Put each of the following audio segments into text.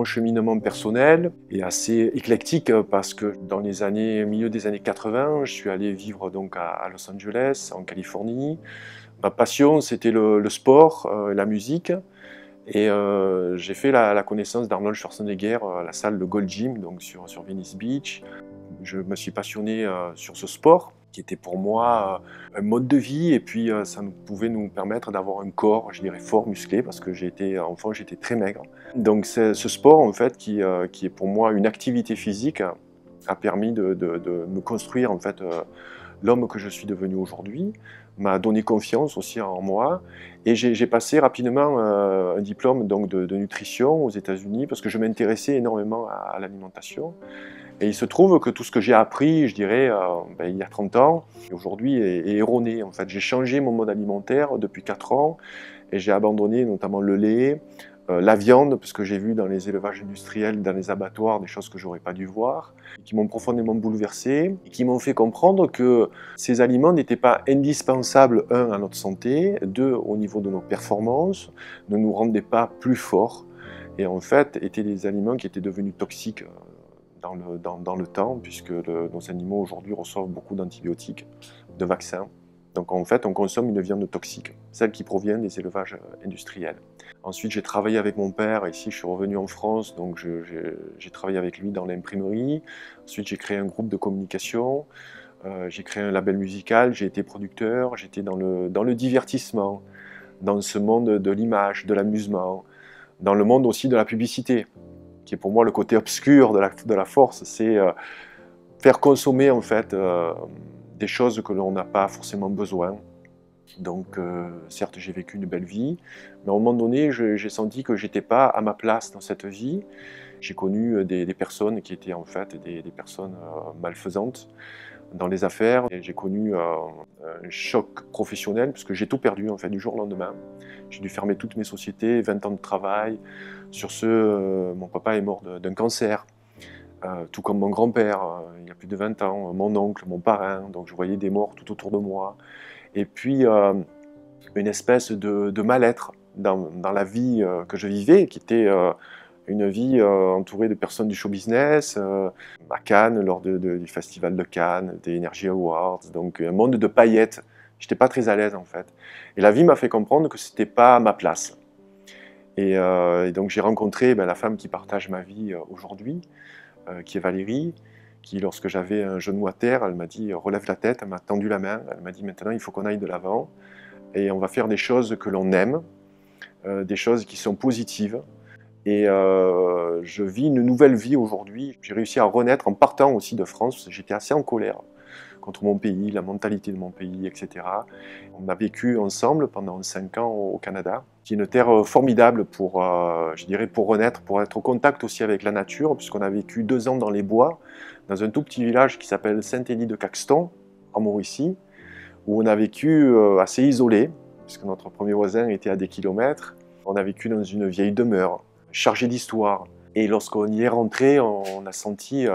Mon cheminement personnel est assez éclectique parce que dans les milieu des années 80, je suis allé vivre donc à Los Angeles, en Californie. Ma passion, c'était le sport, la musique. Et j'ai fait la connaissance d'Arnold Schwarzenegger à la salle de Gold Gym, donc sur Venice Beach. Je me suis passionné sur ce sport, qui était pour moi un mode de vie, et puis ça pouvait nous permettre d'avoir un corps, je dirais, fort, musclé, parce que enfant, j'étais très maigre. Donc c'est ce sport, en fait, qui est pour moi une activité physique, a permis de me construire, en fait, l'homme que je suis devenu aujourd'hui, m'a donné confiance aussi en moi. Et j'ai passé rapidement un diplôme donc, de nutrition aux États-Unis parce que je m'intéressais énormément à l'alimentation. Et il se trouve que tout ce que j'ai appris, je dirais, il y a 30 ans, aujourd'hui est erroné. En fait, j'ai changé mon mode alimentaire depuis 4 ans et j'ai abandonné notamment le lait, la viande, parce que j'ai vu dans les élevages industriels, dans les abattoirs, des choses que j'aurais pas dû voir, qui m'ont profondément bouleversé, et qui m'ont fait comprendre que ces aliments n'étaient pas indispensables, un, à notre santé, deux, au niveau de nos performances, ne nous rendaient pas plus forts, et en fait, étaient des aliments qui étaient devenus toxiques dans le temps, puisque nos animaux aujourd'hui reçoivent beaucoup d'antibiotiques, de vaccins. Donc en fait, on consomme une viande toxique, celle qui provient des élevages industriels. Ensuite, j'ai travaillé avec mon père. Ici, je suis revenu en France, donc j'ai travaillé avec lui dans l'imprimerie. Ensuite, j'ai créé un groupe de communication. J'ai créé un label musical. J'ai été producteur. J'étais dans le divertissement, dans ce monde de l'image, de l'amusement, dans le monde aussi de la publicité, qui est pour moi le côté obscur de la force. C'est faire consommer en fait des choses que l'on n'a pas forcément besoin. Donc, certes, j'ai vécu une belle vie, mais à un moment donné, j'ai senti que j'étais pas à ma place dans cette vie. J'ai connu des personnes qui étaient en fait des personnes malfaisantes dans les affaires. J'ai connu un choc professionnel, parce que j'ai tout perdu en fait du jour au lendemain. J'ai dû fermer toutes mes sociétés, 20 ans de travail. Sur ce, mon papa est mort d'un cancer. Tout comme mon grand-père, il y a plus de 20 ans, mon oncle, mon parrain, donc je voyais des morts tout autour de moi. Et puis une espèce de mal-être dans la vie que je vivais, qui était une vie entourée de personnes du show business, à Cannes, lors du festival de Cannes, des Energy Awards, donc un monde de paillettes. J'étais pas très à l'aise en fait. Et la vie m'a fait comprendre que c'était pas ma place. Et donc j'ai rencontré la femme qui partage ma vie aujourd'hui, qui est Valérie, qui, lorsque j'avais un genou à terre, elle m'a dit « relève la tête », elle m'a tendu la main, elle m'a dit « maintenant il faut qu'on aille de l'avant et on va faire des choses que l'on aime, des choses qui sont positives ». Et je vis une nouvelle vie aujourd'hui. J'ai réussi à renaître en partant aussi de France. J'étais assez en colère contre mon pays, la mentalité de mon pays, etc. On a vécu ensemble pendant 5 ans au Canada, qui est une terre formidable pour, je dirais, pour renaître, pour être au contact aussi avec la nature, puisqu'on a vécu 2 ans dans les bois, dans un tout petit village qui s'appelle Saint-Élie-de-Caxton, en Mauricie, où on a vécu assez isolé, puisque notre premier voisin était à des kilomètres. On a vécu dans une vieille demeure, chargée d'histoire. Et lorsqu'on y est rentré, on a senti...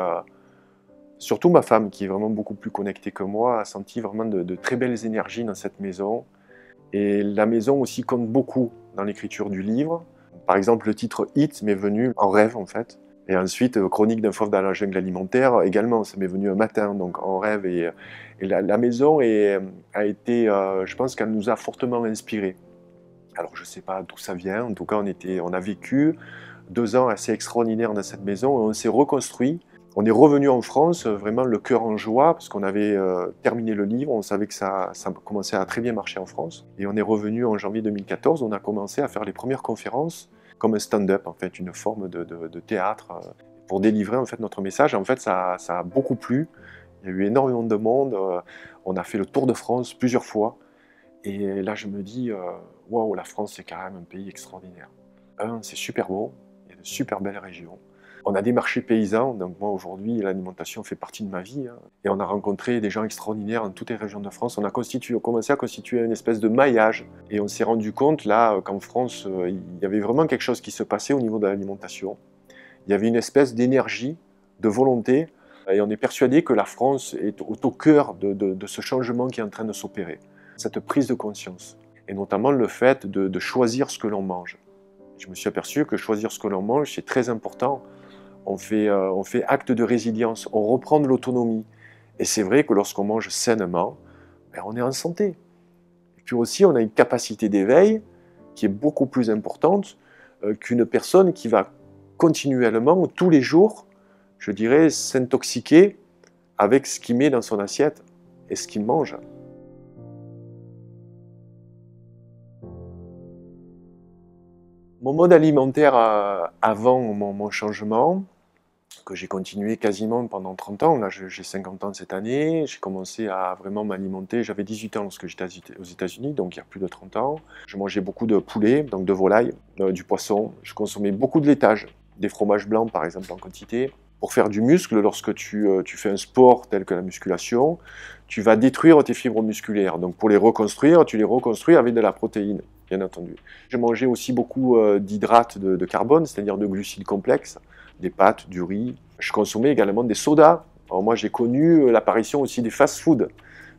surtout ma femme, qui est vraiment beaucoup plus connectée que moi, a senti vraiment de très belles énergies dans cette maison. Et la maison aussi compte beaucoup dans l'écriture du livre. Par exemple, le titre « Hit » m'est venu en rêve, en fait. Et ensuite, « Chronique d'un fauve dans la jungle alimentaire » également, ça m'est venu un matin, donc en rêve. Et la maison a été, je pense qu'elle nous a fortement inspirés. Alors, je ne sais pas d'où ça vient. En tout cas, on a vécu 2 ans assez extraordinaires dans cette maison. On s'est reconstruit. On est revenu en France, vraiment le cœur en joie, parce qu'on avait terminé le livre, on savait que ça commençait à très bien marcher en France. Et on est revenu en janvier 2014, on a commencé à faire les premières conférences, comme un stand-up, en fait, une forme de théâtre, pour délivrer en fait, notre message. En fait, ça a beaucoup plu, il y a eu énormément de monde, on a fait le tour de France plusieurs fois. Et là, je me dis, waouh, la France, c'est quand même un pays extraordinaire. C'est super beau, il y a de super belles régions. On a des marchés paysans, donc moi aujourd'hui l'alimentation fait partie de ma vie, hein. Et on a rencontré des gens extraordinaires dans toutes les régions de France. On a commencé à constituer une espèce de maillage et on s'est rendu compte là qu'en France il y avait vraiment quelque chose qui se passait au niveau de l'alimentation. Il y avait une espèce d'énergie, de volonté, et on est persuadé que la France est au cœur de ce changement qui est en train de s'opérer. Cette prise de conscience, et notamment le fait de choisir ce que l'on mange. Je me suis aperçu que choisir ce que l'on mange, c'est très important. On fait acte de résilience, on reprend de l'autonomie. Et c'est vrai que lorsqu'on mange sainement, ben, on est en santé. Et puis aussi, on a une capacité d'éveil qui est beaucoup plus importante qu'une personne qui va continuellement, tous les jours, je dirais, s'intoxiquer avec ce qu'il met dans son assiette et ce qu'il mange. Mon mode alimentaire avant mon changement, que j'ai continué quasiment pendant 30 ans, là j'ai 50 ans cette année, j'ai commencé à vraiment m'alimenter, j'avais 18 ans lorsque j'étais aux États-Unis, donc il y a plus de 30 ans. Je mangeais beaucoup de poulet, donc de volaille, du poisson, je consommais beaucoup de laitage, des fromages blancs par exemple en quantité. Pour faire du muscle, lorsque tu fais un sport tel que la musculation, tu vas détruire tes fibres musculaires. Donc pour les reconstruire, tu les reconstruis avec de la protéine, bien entendu. Je mangeais aussi beaucoup d'hydrates de carbone, c'est-à-dire de glucides complexes, des pâtes, du riz. Je consommais également des sodas. Alors moi, j'ai connu l'apparition aussi des fast-foods.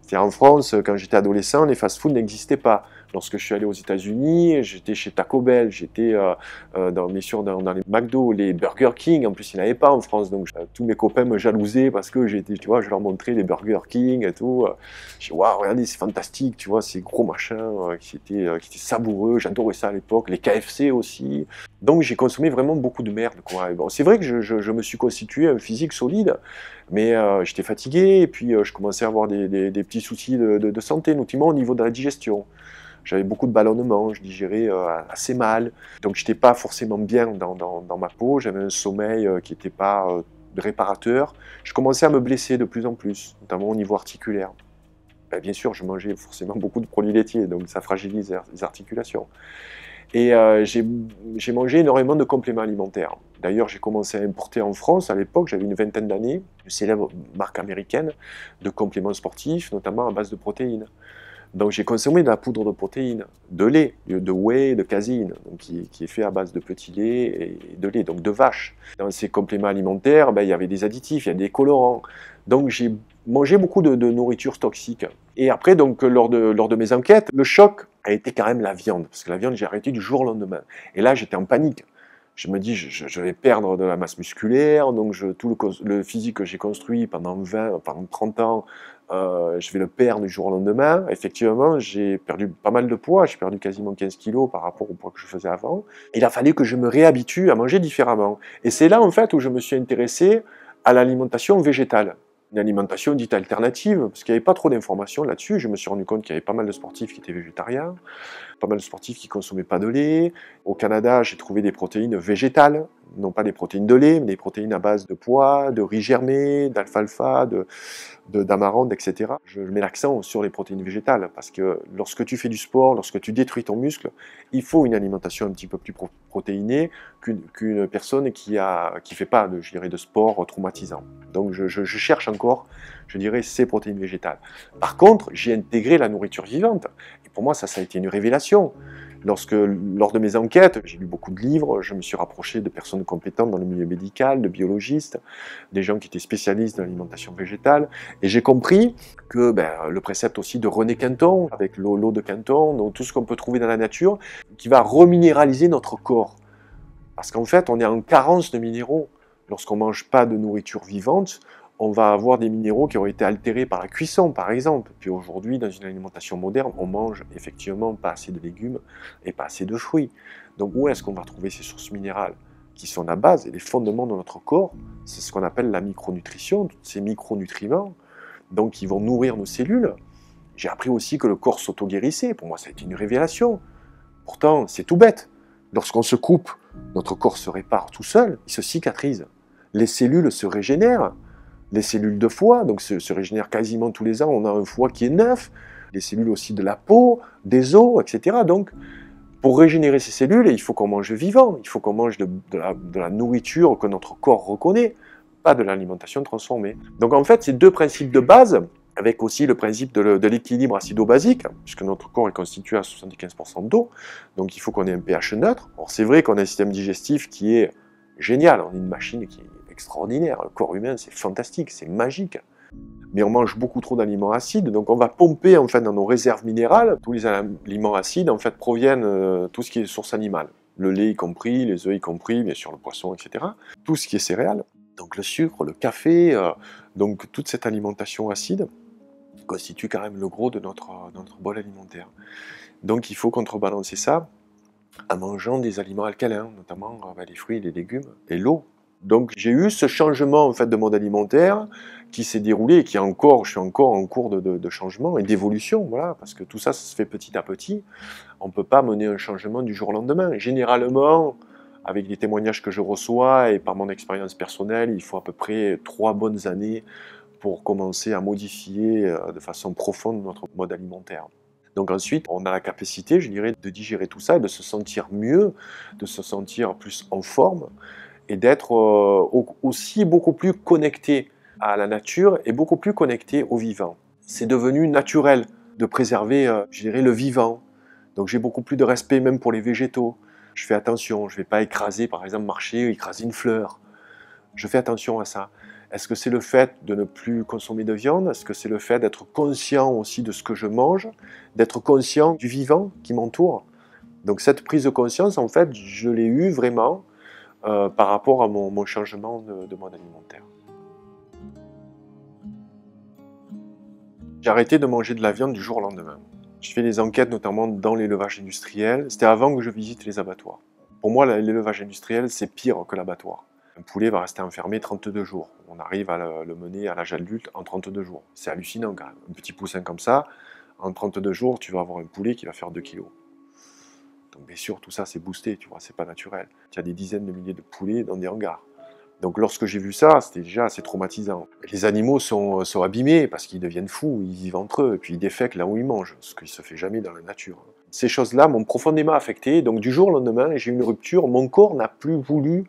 C'est-à-dire en France, quand j'étais adolescent, les fast-foods n'existaient pas. Lorsque je suis allé aux États-Unis, j'étais chez Taco Bell, j'étais bien sûr dans les McDo, les Burger King. En plus, il n'y en avait pas en France, donc tous mes copains me jalousaient parce que j'étais, tu vois, je leur montrais les Burger King et tout. Je dis waouh, regardez, c'est fantastique, tu vois, ces gros machins qui étaient savoureux. J'adorais ça à l'époque, les KFC aussi. Donc j'ai consommé vraiment beaucoup de merde, quoi. Bon, c'est vrai que je me suis constitué un physique solide, mais j'étais fatigué et puis je commençais à avoir des petits soucis de santé, notamment au niveau de la digestion. J'avais beaucoup de ballonnements, je digérais assez mal, donc je n'étais pas forcément bien dans ma peau, j'avais un sommeil qui n'était pas réparateur. Je commençais à me blesser de plus en plus, notamment au niveau articulaire. Ben, bien sûr, je mangeais forcément beaucoup de produits laitiers, donc ça fragilise les articulations. Et j'ai mangé énormément de compléments alimentaires. D'ailleurs, j'ai commencé à importer en France, à l'époque, j'avais une vingtaine d'années, une célèbre marque américaine de compléments sportifs, notamment à base de protéines. Donc j'ai consommé de la poudre de protéines, de lait, de whey, de caséine, donc qui est fait à base de petits laits et de lait, donc de vache. Dans ces compléments alimentaires, ben, il y avait des additifs, il y a des colorants. Donc j'ai mangé beaucoup de nourriture toxique. Et après, donc, lors de mes enquêtes, le choc a été quand même la viande, parce que la viande, j'ai arrêté du jour au lendemain. Et là, j'étais en panique. Je me dis, je vais perdre de la masse musculaire, donc tout le physique que j'ai construit pendant 30 ans, je vais le perdre du jour au lendemain. Effectivement, j'ai perdu pas mal de poids, j'ai perdu quasiment 15 kilos par rapport au poids que je faisais avant. Il a fallu que je me réhabitue à manger différemment. Et c'est là, en fait, où je me suis intéressé à l'alimentation végétale. Une alimentation dite alternative, parce qu'il n'y avait pas trop d'informations là-dessus. Je me suis rendu compte qu'il y avait pas mal de sportifs qui étaient végétariens, pas mal de sportifs qui ne consommaient pas de lait. Au Canada, j'ai trouvé des protéines végétales, non pas des protéines de lait, mais des protéines à base de pois, de riz germé, d'alfalfa, d'amarante, etc. Je mets l'accent sur les protéines végétales, parce que lorsque tu fais du sport, lorsque tu détruis ton muscle, il faut une alimentation un petit peu plus protéinée qu'une personne qui fait pas de sport traumatisant. Donc je cherche encore, je dirais, ces protéines végétales. Par contre, j'ai intégré la nourriture vivante. Et pour moi, ça a été une révélation. Lors de mes enquêtes, j'ai lu beaucoup de livres, je me suis rapproché de personnes compétentes dans le milieu médical, de biologistes, des gens qui étaient spécialistes de l'alimentation végétale, et j'ai compris que le précepte aussi de René Quinton, avec l'eau de Quinton, donc tout ce qu'on peut trouver dans la nature, qui va reminéraliser notre corps. Parce qu'en fait, on est en carence de minéraux. Lorsqu'on ne mange pas de nourriture vivante, on va avoir des minéraux qui ont été altérés par la cuisson, par exemple. Puis aujourd'hui, dans une alimentation moderne, on mange effectivement pas assez de légumes et pas assez de fruits. Donc où est-ce qu'on va trouver ces sources minérales qui sont la base et les fondements de notre corps? C'est ce qu'on appelle la micronutrition, tous ces micronutriments, donc qui vont nourrir nos cellules. J'ai appris aussi que le corps s'auto-guérissait. Pour moi, ça a été une révélation. Pourtant, c'est tout bête. Lorsqu'on se coupe, notre corps se répare tout seul, il se cicatrise. Les cellules se régénèrent. Les cellules de foie, donc se régénèrent quasiment tous les ans, on a un foie qui est neuf, les cellules aussi de la peau, des os, etc. Donc, pour régénérer ces cellules, il faut qu'on mange vivant, il faut qu'on mange de la nourriture que notre corps reconnaît, pas de l'alimentation transformée. Donc en fait, ces deux principes de base, avec aussi le principe de l'équilibre acido-basique, puisque notre corps est constitué à 75% d'eau, donc il faut qu'on ait un pH neutre. Alors c'est vrai qu'on a un système digestif qui est génial, on a une machine qui est extraordinaire, le corps humain c'est fantastique, c'est magique. Mais on mange beaucoup trop d'aliments acides, donc on va pomper en fait dans nos réserves minérales. Tous les aliments acides en fait proviennent tout ce qui est source animale. le lait y compris, les œufs y compris, bien sûr le poisson, etc. Tout ce qui est céréales, donc le sucre, le café, donc toute cette alimentation acide constitue quand même le gros de notre bol alimentaire. Donc il faut contrebalancer ça en mangeant des aliments alcalins, notamment les fruits et les légumes et l'eau. Donc j'ai eu ce changement en fait de mode alimentaire qui s'est déroulé et je suis encore en cours de changement et d'évolution, voilà, parce que tout ça, ça se fait petit à petit. On ne peut pas mener un changement du jour au lendemain. Généralement, avec les témoignages que je reçois et par mon expérience personnelle, il faut à peu près 3 bonnes années pour commencer à modifier de façon profonde notre mode alimentaire. Donc ensuite, on a la capacité, je dirais, de digérer tout ça et de se sentir mieux, de se sentir plus en forme et d'être aussi beaucoup plus connecté à la nature et beaucoup plus connecté au vivant. C'est devenu naturel de préserver, je dirais, le vivant. Donc j'ai beaucoup plus de respect même pour les végétaux. Je fais attention, je ne vais pas écraser, par exemple, marcher, écraser une fleur. Je fais attention à ça. Est-ce que c'est le fait de ne plus consommer de viande? Est-ce que c'est le fait d'être conscient aussi de ce que je mange? D'être conscient du vivant qui m'entoure? Donc cette prise de conscience, en fait, je l'ai eue vraiment par rapport à mon changement de mode alimentaire. J'ai arrêté de manger de la viande du jour au lendemain. Je fais des enquêtes notamment dans l'élevage industriel. C'était avant que je visite les abattoirs. Pour moi, l'élevage industriel, c'est pire que l'abattoir. Un poulet va rester enfermé 32 jours. On arrive à le mener à l'âge adulte en 32 jours. C'est hallucinant quand même. Un petit poussin comme ça, en 32 jours, tu vas avoir un poulet qui va faire 2 kilos. Donc bien sûr, tout ça, c'est boosté, tu vois, c'est pas naturel. Tu as des dizaines de milliers de poulets dans des hangars. Donc lorsque j'ai vu ça, c'était déjà assez traumatisant. Les animaux sont abîmés parce qu'ils deviennent fous, ils vivent entre eux, et puis ils défèquent là où ils mangent, ce qui ne se fait jamais dans la nature. Ces choses-là m'ont profondément affecté, donc du jour au lendemain, j'ai eu une rupture, mon corps n'a plus voulu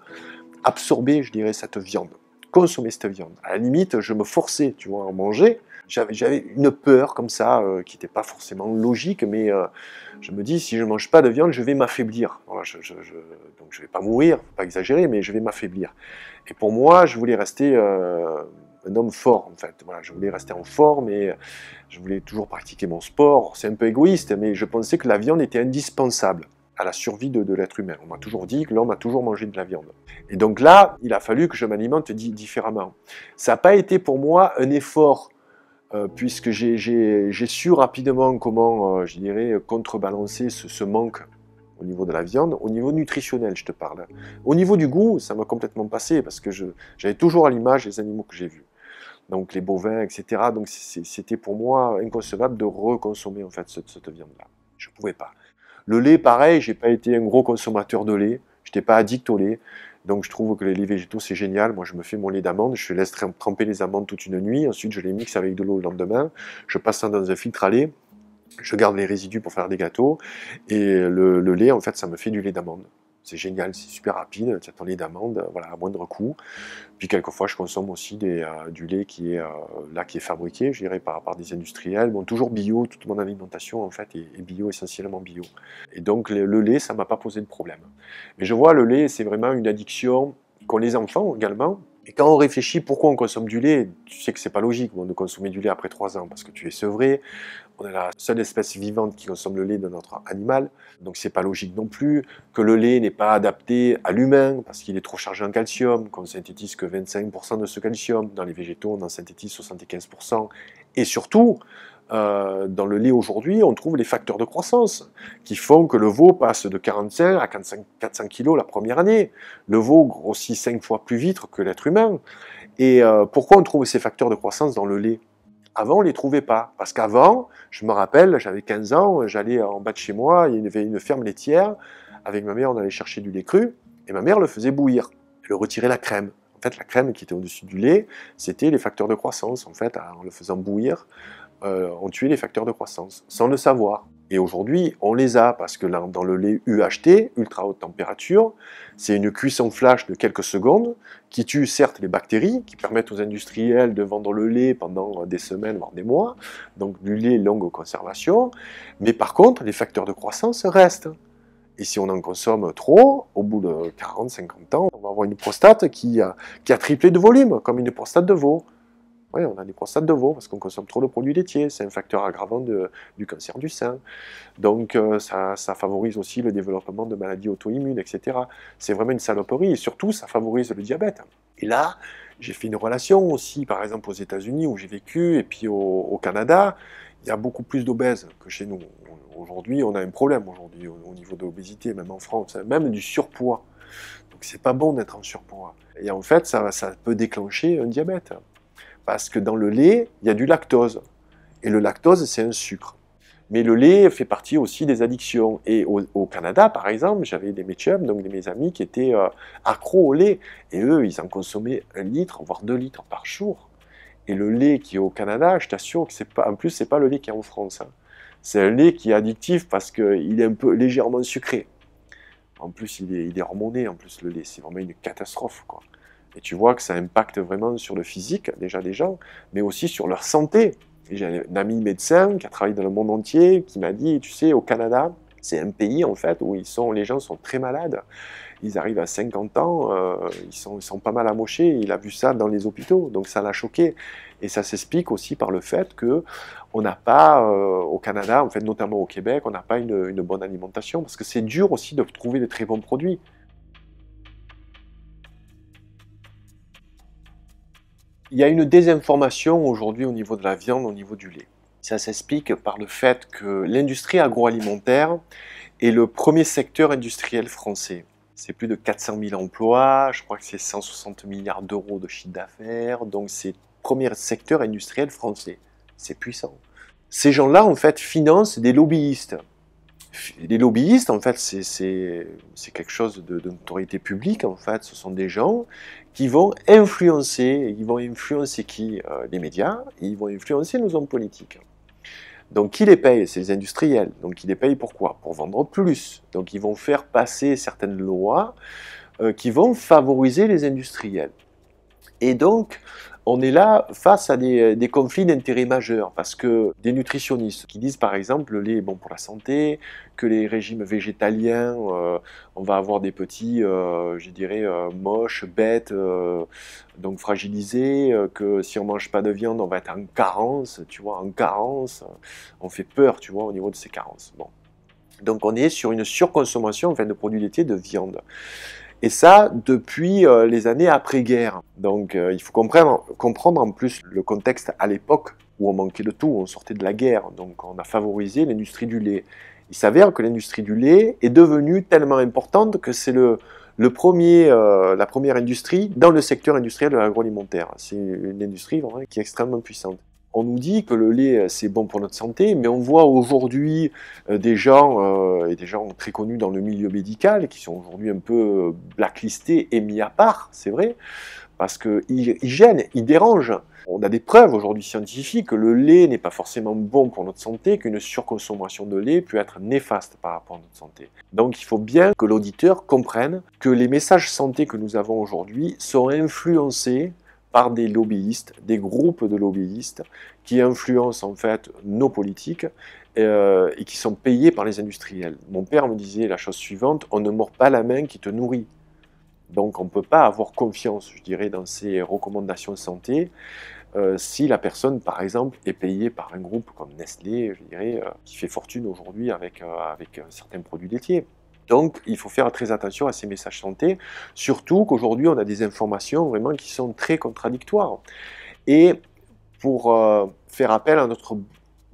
absorber, je dirais, cette viande, consommer cette viande. À la limite, je me forçais, tu vois, à en manger. J'avais une peur comme ça, qui n'était pas forcément logique, mais je me dis, si je ne mange pas de viande, je vais m'affaiblir. Voilà, donc je ne vais pas mourir, faut pas exagérer, mais je vais m'affaiblir. Et pour moi, je voulais rester un homme fort, en fait. Voilà, je voulais rester en forme et je voulais toujours pratiquer mon sport. C'est un peu égoïste, mais je pensais que la viande était indispensable à la survie de l'être humain. On m'a toujours dit que l'homme a toujours mangé de la viande. Et donc là, il a fallu que je m'alimente différemment. Ça n'a pas été pour moi un effort, puisque j'ai su rapidement comment, je dirais, contrebalancer ce manque au niveau de la viande, au niveau nutritionnel, je te parle. Au niveau du goût, ça m'a complètement passé, parce que j'avais toujours à l'image les animaux que j'ai vus. Donc les bovins, etc. Donc c'était pour moi inconcevable de reconsommer en fait cette viande-là. Je ne pouvais pas. Le lait, pareil, j'ai pas été un gros consommateur de lait. Je n'étais pas addict au lait. Donc je trouve que les laits végétaux, c'est génial. Moi, je me fais mon lait d'amande, je laisse tremper les amandes toute une nuit. Ensuite, je les mixe avec de l'eau le lendemain. Je passe ça dans un filtre à lait. Je garde les résidus pour faire des gâteaux. Et le lait, en fait, ça me fait du lait d'amande. C'est génial, c'est super rapide. Tu as ton lait d'amande, voilà, à moindre coût. Puis quelquefois, je consomme aussi du lait qui est fabriqué, je dirais, par des industriels. Bon, toujours bio, toute mon alimentation, en fait, est bio, essentiellement bio. Et donc, le lait, ça ne m'a pas posé de problème. Mais je vois, le lait, c'est vraiment une addiction qu'ont les enfants également. Et quand on réfléchit pourquoi on consomme du lait, tu sais que c'est pas logique de consommer du lait après 3 ans, parce que tu es sevré. On est la seule espèce vivante qui consomme le lait de notre animal, donc c'est pas logique non plus. Que le lait n'est pas adapté à l'humain, parce qu'il est trop chargé en calcium, qu'on ne synthétise que 25% de ce calcium. Dans les végétaux, on en synthétise 75%. Et surtout, dans le lait aujourd'hui, on trouve les facteurs de croissance qui font que le veau passe de 45 à 400 kg la première année. Le veau grossit 5 fois plus vite que l'être humain. Et pourquoi on trouve ces facteurs de croissance dans le lait? Avant, on ne les trouvait pas. Parce qu'avant, je me rappelle, j'avais 15 ans, j'allais en bas de chez moi, il y avait une ferme laitière. Avec ma mère, on allait chercher du lait cru. Et ma mère le faisait bouillir. Elle retirait la crème. En fait, la crème qui était au-dessus du lait, c'était les facteurs de croissance. En fait, en le faisant bouillir, on tuait les facteurs de croissance, sans le savoir. Et aujourd'hui, on les a, parce que dans le lait UHT, ultra haute température, c'est une cuisson flash de quelques secondes, qui tue certes les bactéries, qui permettent aux industriels de vendre le lait pendant des semaines, voire des mois, donc du lait longue conservation, mais par contre, les facteurs de croissance restent. Et si on en consomme trop, au bout de 40, 50 ans, on va avoir une prostate qui a triplé de volume, comme une prostate de veau. Oui, on a des prostates de veau parce qu'on consomme trop de produits laitiers. C'est un facteur aggravant du cancer du sein. Donc ça favorise aussi le développement de maladies auto-immunes, etc. C'est vraiment une saloperie et surtout ça favorise le diabète. Et là, j'ai fait une relation aussi, par exemple aux États-Unis où j'ai vécu et puis au Canada, il y a beaucoup plus d'obèses que chez nous. Aujourd'hui, on a un problème aujourd'hui au niveau de l'obésité, même en France, hein, même du surpoids. Donc c'est pas bon d'être en surpoids. Et en fait, ça peut déclencher un diabète. Parce que dans le lait, il y a du lactose. Et le lactose, c'est un sucre. Mais le lait fait partie aussi des addictions. Et au Canada, par exemple, j'avais des chums, donc mes amis, qui étaient accros au lait. Et eux, ils en consommaient 1 litre, voire 2 litres par jour. Et le lait qui est au Canada, je t'assure que c'est pas, en plus, c'est pas le lait qui est en France, hein. C'est un lait qui est addictif parce qu'il est un peu légèrement sucré. En plus, il est hormoné, en plus, le lait. C'est vraiment une catastrophe, quoi. Et tu vois que ça impacte vraiment sur le physique, déjà des gens, mais aussi sur leur santé. Et j'ai un ami médecin qui a travaillé dans le monde entier, qui m'a dit, tu sais, au Canada, c'est un pays, en fait, où les gens sont très malades. Ils arrivent à 50 ans, ils sont pas mal amochés. Il a vu ça dans les hôpitaux, donc ça l'a choqué. Et ça s'explique aussi par le fait que on n'a pas, au Canada, en fait, notamment au Québec, on n'a pas une bonne alimentation, parce que c'est dur aussi de trouver de très bons produits. Il y a une désinformation aujourd'hui au niveau de la viande, au niveau du lait. Ça s'explique par le fait que l'industrie agroalimentaire est le premier secteur industriel français. C'est plus de 400 000 emplois, je crois que c'est 160 milliards d'euros de chiffre d'affaires, donc c'est le premier secteur industriel français. C'est puissant. Ces gens-là, en fait, financent des lobbyistes. Les lobbyistes, en fait, c'est quelque chose de notoriété publique, en fait. Ce sont des gens qui vont influencer, qui? Les médias, et ils vont influencer nos hommes politiques. Donc, qui les paye? C'est les industriels. Donc, qui les payent pourquoi? Pour vendre plus. Donc, ils vont faire passer certaines lois qui vont favoriser les industriels. Et donc, on est là face à des conflits d'intérêts majeurs, parce que des nutritionnistes qui disent par exemple le lait est bon pour la santé, que les régimes végétaliens, on va avoir des petits, je dirais, moches, bêtes, donc fragilisés, que si on mange pas de viande, on va être en carence, tu vois, en carence, on fait peur, tu vois, au niveau de ces carences. Bon. Donc on est sur une surconsommation enfin, de produits laitiers, de viande. Et ça, depuis les années après-guerre. Donc il faut comprendre en plus le contexte à l'époque où on manquait de tout, on sortait de la guerre. Donc on a favorisé l'industrie du lait. Il s'avère que l'industrie du lait est devenue tellement importante que c'est la première industrie dans le secteur industriel de l'agroalimentaire. C'est une industrie vraiment qui est extrêmement puissante. On nous dit que le lait, c'est bon pour notre santé, mais on voit aujourd'hui des gens, et des gens très connus dans le milieu médical, qui sont aujourd'hui un peu blacklistés et mis à part, c'est vrai, parce qu'ils gênent, ils dérangent. On a des preuves aujourd'hui scientifiques que le lait n'est pas forcément bon pour notre santé, qu'une surconsommation de lait peut être néfaste par rapport à notre santé. Donc il faut bien que l'auditeur comprenne que les messages santé que nous avons aujourd'hui sont influencés par des lobbyistes, des groupes de lobbyistes qui influencent en fait nos politiques et qui sont payés par les industriels. Mon père me disait la chose suivante, on ne mord pas la main qui te nourrit. Donc on ne peut pas avoir confiance, je dirais, dans ces recommandations santé si la personne, par exemple, est payée par un groupe comme Nestlé, je dirais, qui fait fortune aujourd'hui avec certains produits laitiers. Donc, il faut faire très attention à ces messages santé, surtout qu'aujourd'hui, on a des informations vraiment qui sont très contradictoires. Et pour faire appel à notre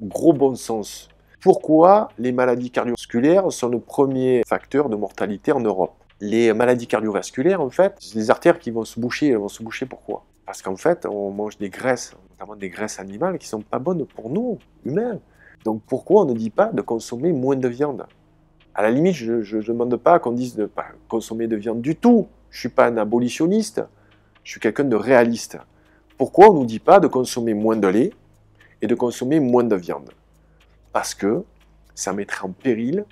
gros bon sens, pourquoi les maladies cardiovasculaires sont le premier facteur de mortalité en Europe? Les maladies cardiovasculaires, en fait, c'est des artères qui vont se boucher. Elles vont se boucher pourquoi? Parce qu'en fait, on mange des graisses, notamment des graisses animales, qui ne sont pas bonnes pour nous, humains. Donc pourquoi on ne dit pas de consommer moins de viande? À la limite, je ne demande pas qu'on dise de ne pas consommer de viande du tout. Je ne suis pas un abolitionniste, je suis quelqu'un de réaliste. Pourquoi on ne nous dit pas de consommer moins de lait et de consommer moins de viande? Parce que ça mettrait en péril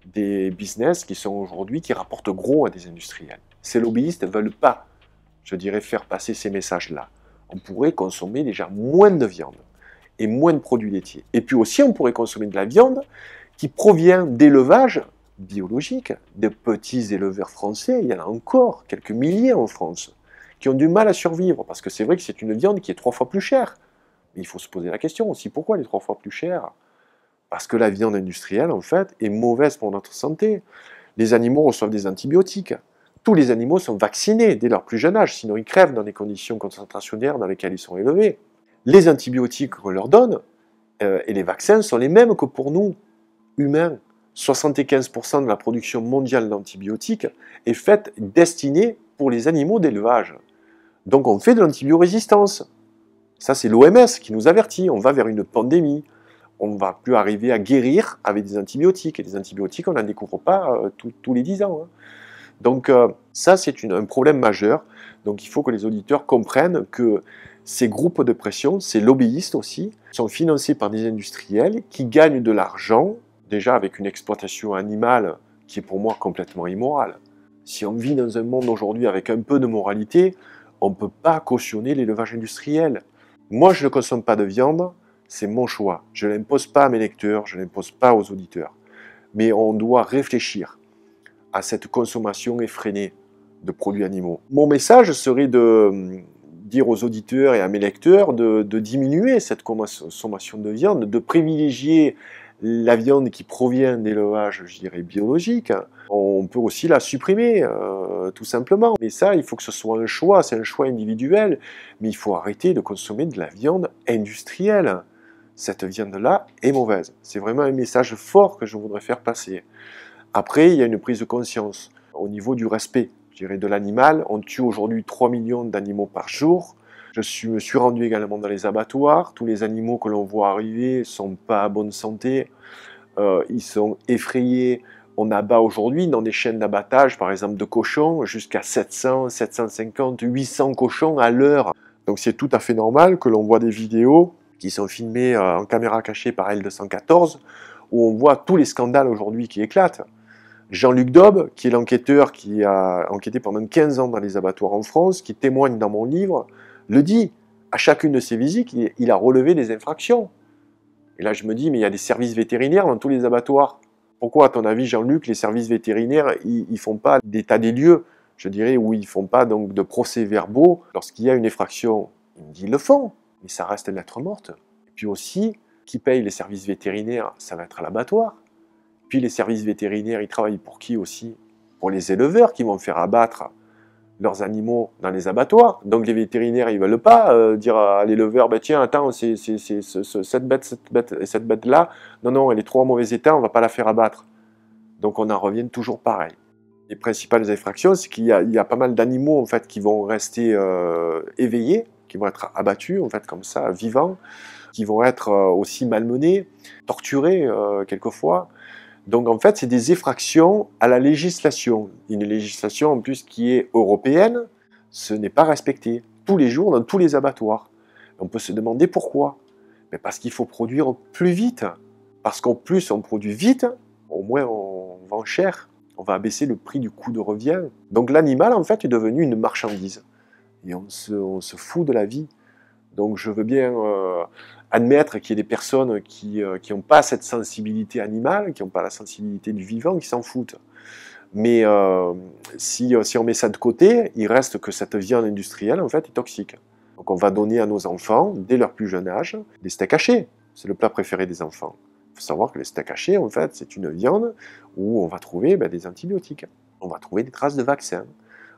des business qui sont aujourd'hui, qui rapportent gros à des industriels. Ces lobbyistes ne veulent pas, je dirais, faire passer ces messages-là. On pourrait consommer déjà moins de viande et moins de produits laitiers. Et puis aussi, on pourrait consommer de la viande qui provient d'élevage biologique, de petits éleveurs français, il y en a encore quelques milliers en France, qui ont du mal à survivre, parce que c'est vrai que c'est une viande qui est 3 fois plus chère. Mais il faut se poser la question aussi, pourquoi elle est 3 fois plus chère? Parce que la viande industrielle, en fait, est mauvaise pour notre santé. Les animaux reçoivent des antibiotiques. Tous les animaux sont vaccinés dès leur plus jeune âge, sinon ils crèvent dans les conditions concentrationnaires dans lesquelles ils sont élevés. Les antibiotiques qu'on leur donne et les vaccins sont les mêmes que pour nous, humains. 75% de la production mondiale d'antibiotiques est faite, destinée pour les animaux d'élevage. Donc on fait de l'antibiorésistance. Ça, c'est l'OMS qui nous avertit, on va vers une pandémie. On ne va plus arriver à guérir avec des antibiotiques. Et des antibiotiques, on n'en découvre pas tous les 10 ans. Hein. Donc ça, c'est un problème majeur. Donc il faut que les auditeurs comprennent que ces groupes de pression, ces lobbyistes aussi, sont financés par des industriels qui gagnent de l'argent, déjà avec une exploitation animale qui est pour moi complètement immorale. Si on vit dans un monde aujourd'hui avec un peu de moralité, on ne peut pas cautionner l'élevage industriel. Moi, je ne consomme pas de viande, c'est mon choix. Je ne l'impose pas à mes lecteurs, je ne l'impose pas aux auditeurs. Mais on doit réfléchir à cette consommation effrénée de produits animaux. Mon message serait de dire aux auditeurs et à mes lecteurs de diminuer cette consommation de viande, de privilégier la viande qui provient d'élevage, je dirais, biologique. On peut aussi la supprimer, tout simplement. Mais ça, il faut que ce soit un choix, c'est un choix individuel. Mais il faut arrêter de consommer de la viande industrielle. Cette viande-là est mauvaise. C'est vraiment un message fort que je voudrais faire passer. Après, il y a une prise de conscience au niveau du respect, je dirais, de l'animal. On tue aujourd'hui 3 millions d'animaux par jour. Je me suis rendu également dans les abattoirs. Tous les animaux que l'on voit arriver ne sont pas à bonne santé. Ils sont effrayés. On abat aujourd'hui dans des chaînes d'abattage, par exemple de cochons, jusqu'à 700, 750, 800 cochons à l'heure. Donc c'est tout à fait normal que l'on voit des vidéos qui sont filmées en caméra cachée par L214, où on voit tous les scandales aujourd'hui qui éclatent. Jean-Luc Daube, qui est l'enquêteur qui a enquêté pendant 15 ans dans les abattoirs en France, qui témoigne dans mon livre, le dit. À chacune de ses visites, il a relevé des infractions. Et là, je me dis, mais il y a des services vétérinaires dans tous les abattoirs. Pourquoi, à ton avis, Jean-Luc, les services vétérinaires, ils ne font pas d'état des lieux, je dirais, où ils ne font pas donc, de procès-verbaux lorsqu'il y a une effraction? Il me dit, ils le font, mais ça reste lettre morte. Et puis aussi, qui paye les services vétérinaires? Ça va être à l'abattoir. Puis les services vétérinaires, ils travaillent pour qui aussi? Pour les éleveurs qui vont faire abattre leurs animaux dans les abattoirs. Donc les vétérinaires, ils ne veulent pas dire à l'éleveur, bah, tiens, attends, cette bête-là, non, elle est trop en mauvais état, on ne va pas la faire abattre. Donc on en revient toujours pareil. Les principales infractions, c'est qu'il y a pas mal d'animaux en fait, qui vont rester éveillés, qui vont être abattus, en fait, comme ça, vivants, qui vont être aussi malmenés, torturés quelquefois. Donc en fait, c'est des effractions à la législation. Une législation en plus qui est européenne, ce n'est pas respecté. Tous les jours, dans tous les abattoirs. On peut se demander pourquoi. Mais parce qu'il faut produire plus vite. Parce qu'en plus, on produit vite, au moins on vend cher. On va abaisser le prix du coût de revient. Donc l'animal, en fait, est devenu une marchandise. Et on se fout de la vie. Donc je veux bien admettre qu'il y ait des personnes qui n'ont pas cette sensibilité animale, qui n'ont pas la sensibilité du vivant, qui s'en foutent. Mais si on met ça de côté, il reste que cette viande industrielle, en fait, est toxique. Donc on va donner à nos enfants, dès leur plus jeune âge, des steaks hachés. C'est le plat préféré des enfants. Il faut savoir que les steaks hachés, en fait, c'est une viande où on va trouver des antibiotiques. On va trouver des traces de vaccins.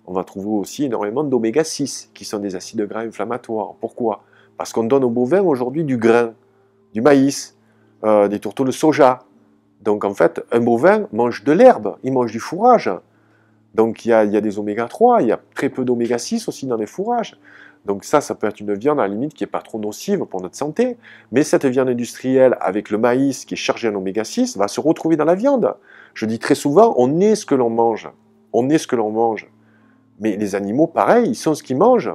On va trouver aussi énormément d'oméga 6, qui sont des acides gras inflammatoires. Pourquoi? Parce qu'on donne aux bovins aujourd'hui du grain, du maïs, des tourteaux de soja. Donc en fait, un bovin mange de l'herbe, il mange du fourrage. Donc il y a des oméga 3, il y a très peu d'oméga 6 aussi dans les fourrages. Donc ça peut être une viande à la limite qui n'est pas trop nocive pour notre santé. Mais cette viande industrielle avec le maïs qui est chargé en oméga 6 va se retrouver dans la viande. Je dis très souvent, on est ce que l'on mange. On est ce que l'on mange. Mais les animaux, pareil, ils sont ce qu'ils mangent.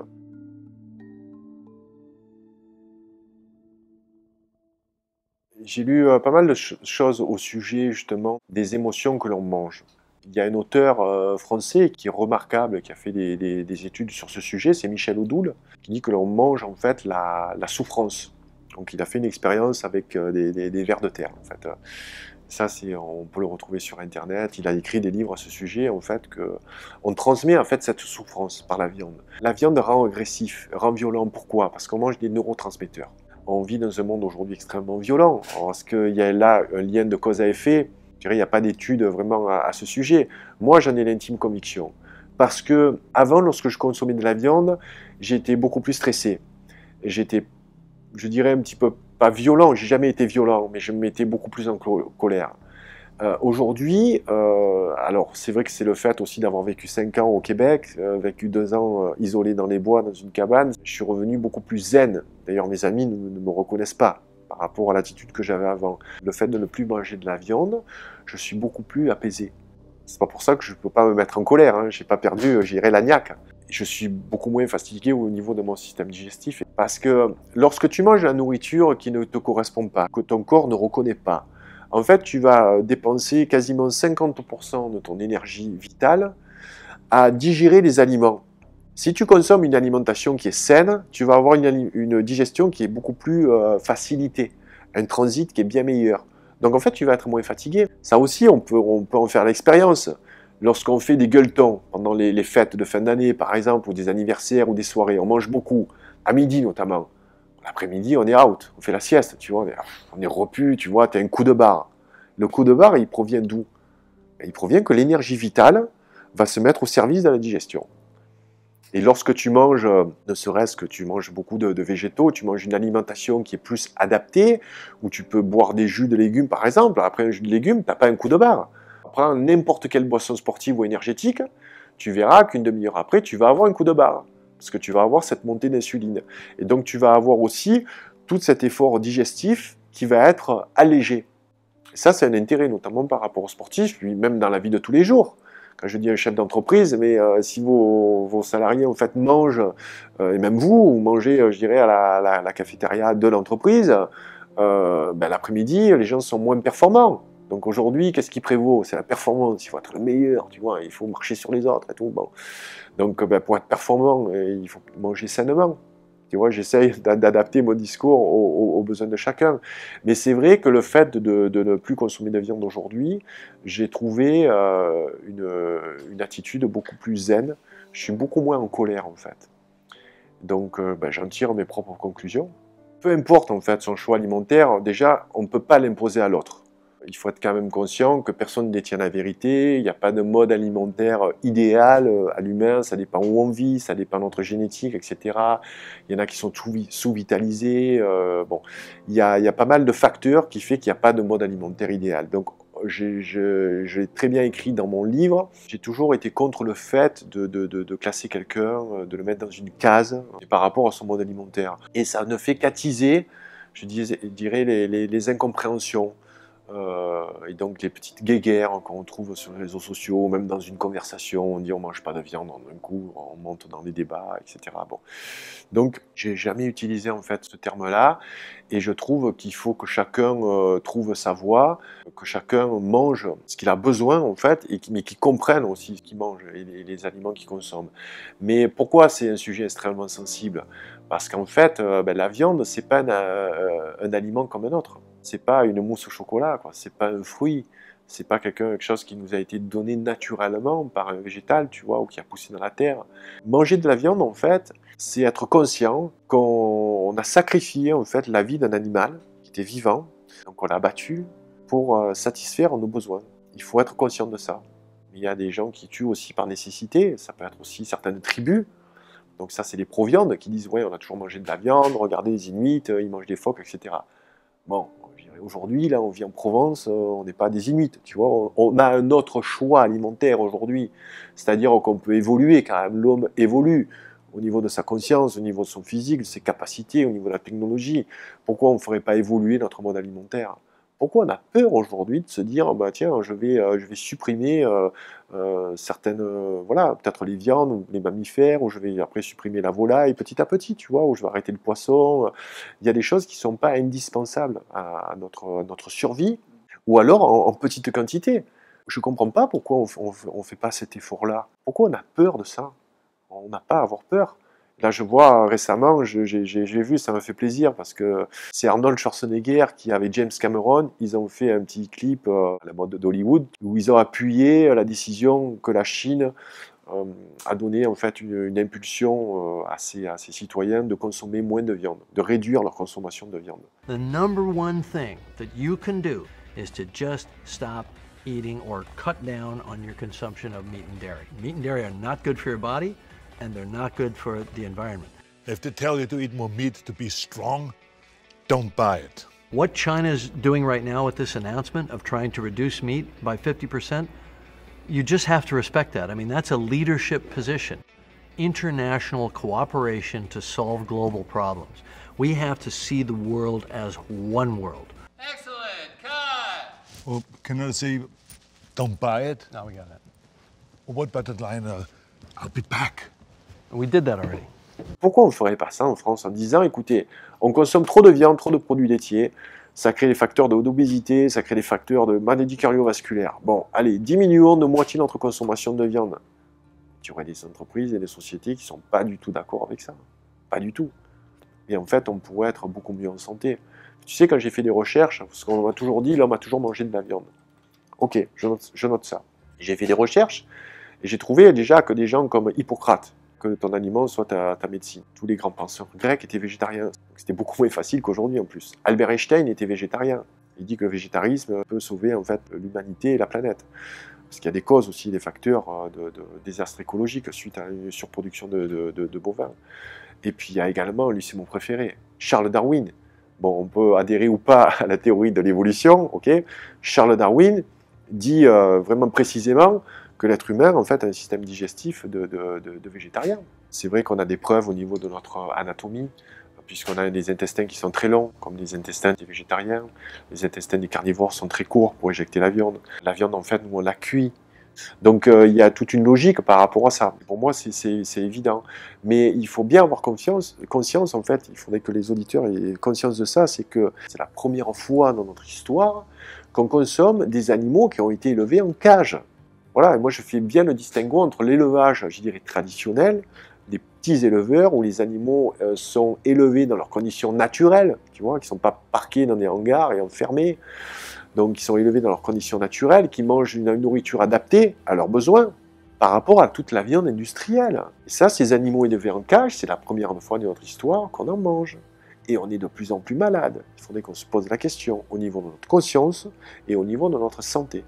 J'ai lu pas mal de choses au sujet justement des émotions que l'on mange. Il y a un auteur français qui est remarquable, qui a fait des études sur ce sujet, c'est Michel Odoul, qui dit que l'on mange en fait la souffrance. Donc il a fait une expérience avec des vers de terre en fait. Ça, on peut le retrouver sur Internet. Il a écrit des livres à ce sujet, en fait, on transmet en fait cette souffrance par la viande. La viande rend agressif, rend violent. Pourquoi? Parce qu'on mange des neurotransmetteurs. On vit dans un monde aujourd'hui extrêmement violent. Est-ce qu'il y a là un lien de cause à effet? Je dirais, il n'y a pas d'études vraiment à ce sujet. Moi, j'en ai l'intime conviction. Parce que avant, lorsque je consommais de la viande, j'étais beaucoup plus stressé. J'étais, je dirais, un petit peu pas violent, j'ai jamais été violent, mais je me mettais beaucoup plus en colère. Aujourd'hui, alors c'est vrai que c'est le fait aussi d'avoir vécu 5 ans au Québec, vécu 2 ans isolé dans les bois, dans une cabane, je suis revenu beaucoup plus zen. D'ailleurs, mes amis ne me reconnaissent pas par rapport à l'attitude que j'avais avant. Le fait de ne plus manger de la viande, je suis beaucoup plus apaisé. C'est pas pour ça que je peux pas me mettre en colère, hein. J'ai pas perdu, je dirais, la niaque. Je suis beaucoup moins fatigué au niveau de mon système digestif. Parce que lorsque tu manges la nourriture qui ne te correspond pas, que ton corps ne reconnaît pas, en fait, tu vas dépenser quasiment 50% de ton énergie vitale à digérer les aliments. Si tu consommes une alimentation qui est saine, tu vas avoir une digestion qui est beaucoup plus facilitée, un transit qui est bien meilleur. Donc en fait, tu vas être moins fatigué. Ça aussi, on peut en faire l'expérience. Lorsqu'on fait des gueuletons pendant les fêtes de fin d'année, par exemple, ou des anniversaires ou des soirées, on mange beaucoup, à midi notamment. L'après-midi, on est out, on fait la sieste, tu vois, on est repu, tu vois, tu as un coup de barre. Le coup de barre, il provient d'où? Il provient que l'énergie vitale va se mettre au service de la digestion. Et lorsque tu manges, ne serait-ce que tu manges beaucoup de végétaux, tu manges une alimentation qui est plus adaptée, où tu peux boire des jus de légumes par exemple, après un jus de légumes, tu n'as pas un coup de barre. Prends n'importe quelle boisson sportive ou énergétique, tu verras qu'une demi-heure après, tu vas avoir un coup de barre, parce que tu vas avoir cette montée d'insuline. Et donc tu vas avoir aussi tout cet effort digestif qui va être allégé. Et ça, c'est un intérêt, notamment par rapport aux sportifs, puis même dans la vie de tous les jours. Quand je dis un chef d'entreprise, mais si vos salariés en fait mangent, et même vous mangez, je dirais, à la cafétéria de l'entreprise, l'après-midi, les gens sont moins performants. Donc aujourd'hui, qu'est-ce qui prévaut? C'est la performance, il faut être le meilleur, tu vois, il faut marcher sur les autres et tout. Bon. Donc pour être performant, il faut manger sainement. Tu vois, j'essaye d'adapter mon discours aux besoins de chacun. Mais c'est vrai que le fait de ne plus consommer de viande aujourd'hui, j'ai trouvé une attitude beaucoup plus zen. Je suis beaucoup moins en colère, en fait. Donc, j'en tire mes propres conclusions. Peu importe, en fait, son choix alimentaire, déjà, on ne peut pas l'imposer à l'autre. Il faut être quand même conscient que personne ne détient la vérité, il n'y a pas de mode alimentaire idéal à l'humain, ça dépend où on vit, ça dépend de notre génétique, etc. Il y en a qui sont sous-vitalisés. Bon, il y a pas mal de facteurs qui font qu'il n'y a pas de mode alimentaire idéal. Donc, j'ai très bien écrit dans mon livre, j'ai toujours été contre le fait de classer quelqu'un, de le mettre dans une case par rapport à son mode alimentaire. Et ça ne fait qu'attiser, je dirais, les incompréhensions. Et donc les petites guéguerres qu'on trouve sur les réseaux sociaux, même dans une conversation, on dit on mange pas de viande, d'un coup on monte dans des débats, etc. Bon. Donc j'ai jamais utilisé en fait ce terme-là, et je trouve qu'il faut que chacun trouve sa voie, que chacun mange ce qu'il a besoin en fait, mais qu'il comprenne aussi ce qu'il mange et les aliments qu'il consomme. Mais pourquoi c'est un sujet extrêmement sensible? Parce qu'en fait, la viande, c'est pas un aliment comme un autre. C'est pas une mousse au chocolat, quoi. C'est pas un fruit. C'est pas quelque chose qui nous a été donné naturellement par un végétal, tu vois, ou qui a poussé dans la terre. Manger de la viande, en fait, c'est être conscient qu'on a sacrifié, en fait, la vie d'un animal qui était vivant. Donc on l'a abattu pour satisfaire nos besoins. Il faut être conscient de ça. Il y a des gens qui tuent aussi par nécessité. Ça peut être aussi certaines tribus. Donc ça, c'est les pro-viandes qui disent « Ouais, on a toujours mangé de la viande, regardez les Inuits, ils mangent des phoques, etc. » Bon, aujourd'hui, là, on vit en Provence, on n'est pas des Inuits, tu vois. On a un autre choix alimentaire aujourd'hui. C'est-à-dire qu'on peut évoluer, quand même. L'homme évolue au niveau de sa conscience, au niveau de son physique, de ses capacités, au niveau de la technologie. Pourquoi on ne ferait pas évoluer notre mode alimentaire? Pourquoi on a peur aujourd'hui de se dire, bah, tiens, je vais supprimer certaines, voilà, peut-être les viandes, ou les mammifères, ou je vais après supprimer la volaille petit à petit, tu vois, ou je vais arrêter le poisson. Il y a des choses qui ne sont pas indispensables à notre survie, ou alors en petite quantité. Je ne comprends pas pourquoi on ne fait pas cet effort-là. Pourquoi on a peur de ça? On n'a pas à avoir peur. Là, je vois récemment, j'ai vu, ça me fait plaisir parce que c'est Arnold Schwarzenegger qui, avec James Cameron, ils ont fait un petit clip à la mode d'Hollywood où ils ont appuyé la décision que la Chine a donné en fait une impulsion à ses citoyens de consommer moins de viande, de réduire leur consommation de viande. The number one thing that you can do is to just stop eating or cut down on your consumption of meat and dairy. Meat and dairy are not good for your body, and they're not good for the environment. If they tell you to eat more meat to be strong, don't buy it. What China's doing right now with this announcement of trying to reduce meat by 50%, you just have to respect that. I mean, that's a leadership position. International cooperation to solve global problems. We have to see the world as one world. Excellent, cut! Well, can I say, don't buy it? Now we got that. Or what about that line, I'll be back? We did that already. Pourquoi on ne ferait pas ça en France en disant, écoutez, on consomme trop de viande, trop de produits laitiers, ça crée des facteurs d'obésité, ça crée des facteurs de maladies cardiovasculaires. Bon, allez, diminuons de moitié notre consommation de viande. Tu aurais des entreprises et des sociétés qui ne sont pas du tout d'accord avec ça. Pas du tout. Et en fait, on pourrait être beaucoup mieux en santé. Tu sais, quand j'ai fait des recherches, parce qu'on m'a toujours dit, l'homme a toujours mangé de la viande. Ok, je note ça. J'ai fait des recherches, et j'ai trouvé déjà que des gens comme Hippocrate, que ton aliment soit ta médecine. Tous les grands penseurs grecs étaient végétariens. C'était beaucoup moins facile qu'aujourd'hui en plus. Albert Einstein était végétarien. Il dit que le végétarisme peut sauver en fait l'humanité et la planète. Parce qu'il y a des causes aussi, des facteurs de désastres écologiques suite à une surproduction de bovins. Et puis il y a également, lui c'est mon préféré, Charles Darwin. Bon, on peut adhérer ou pas à la théorie de l'évolution, ok. Charles Darwin dit vraiment précisément que l'être humain, en fait, a un système digestif de végétarien. C'est vrai qu'on a des preuves au niveau de notre anatomie, puisqu'on a des intestins qui sont très longs, comme les intestins des végétariens. Les intestins des carnivores sont très courts pour éjecter la viande. La viande, en fait, nous, on la cuit. Donc, il y a toute une logique par rapport à ça. Pour moi, c'est évident. Mais il faut bien avoir conscience, en fait, il faudrait que les auditeurs aient conscience de ça, c'est que c'est la première fois dans notre histoire qu'on consomme des animaux qui ont été élevés en cage. Voilà, et moi je fais bien le distinguo entre l'élevage, je dirais, traditionnel, des petits éleveurs où les animaux sont élevés dans leurs conditions naturelles, tu vois, qui ne sont pas parqués dans des hangars et enfermés, donc qui sont élevés dans leurs conditions naturelles, qui mangent une nourriture adaptée à leurs besoins, par rapport à toute la viande industrielle. Et ça, ces animaux élevés en cage, c'est la première fois de notre histoire qu'on en mange. Et on est de plus en plus malade. Il faudrait qu'on se pose la question au niveau de notre conscience et au niveau de notre santé.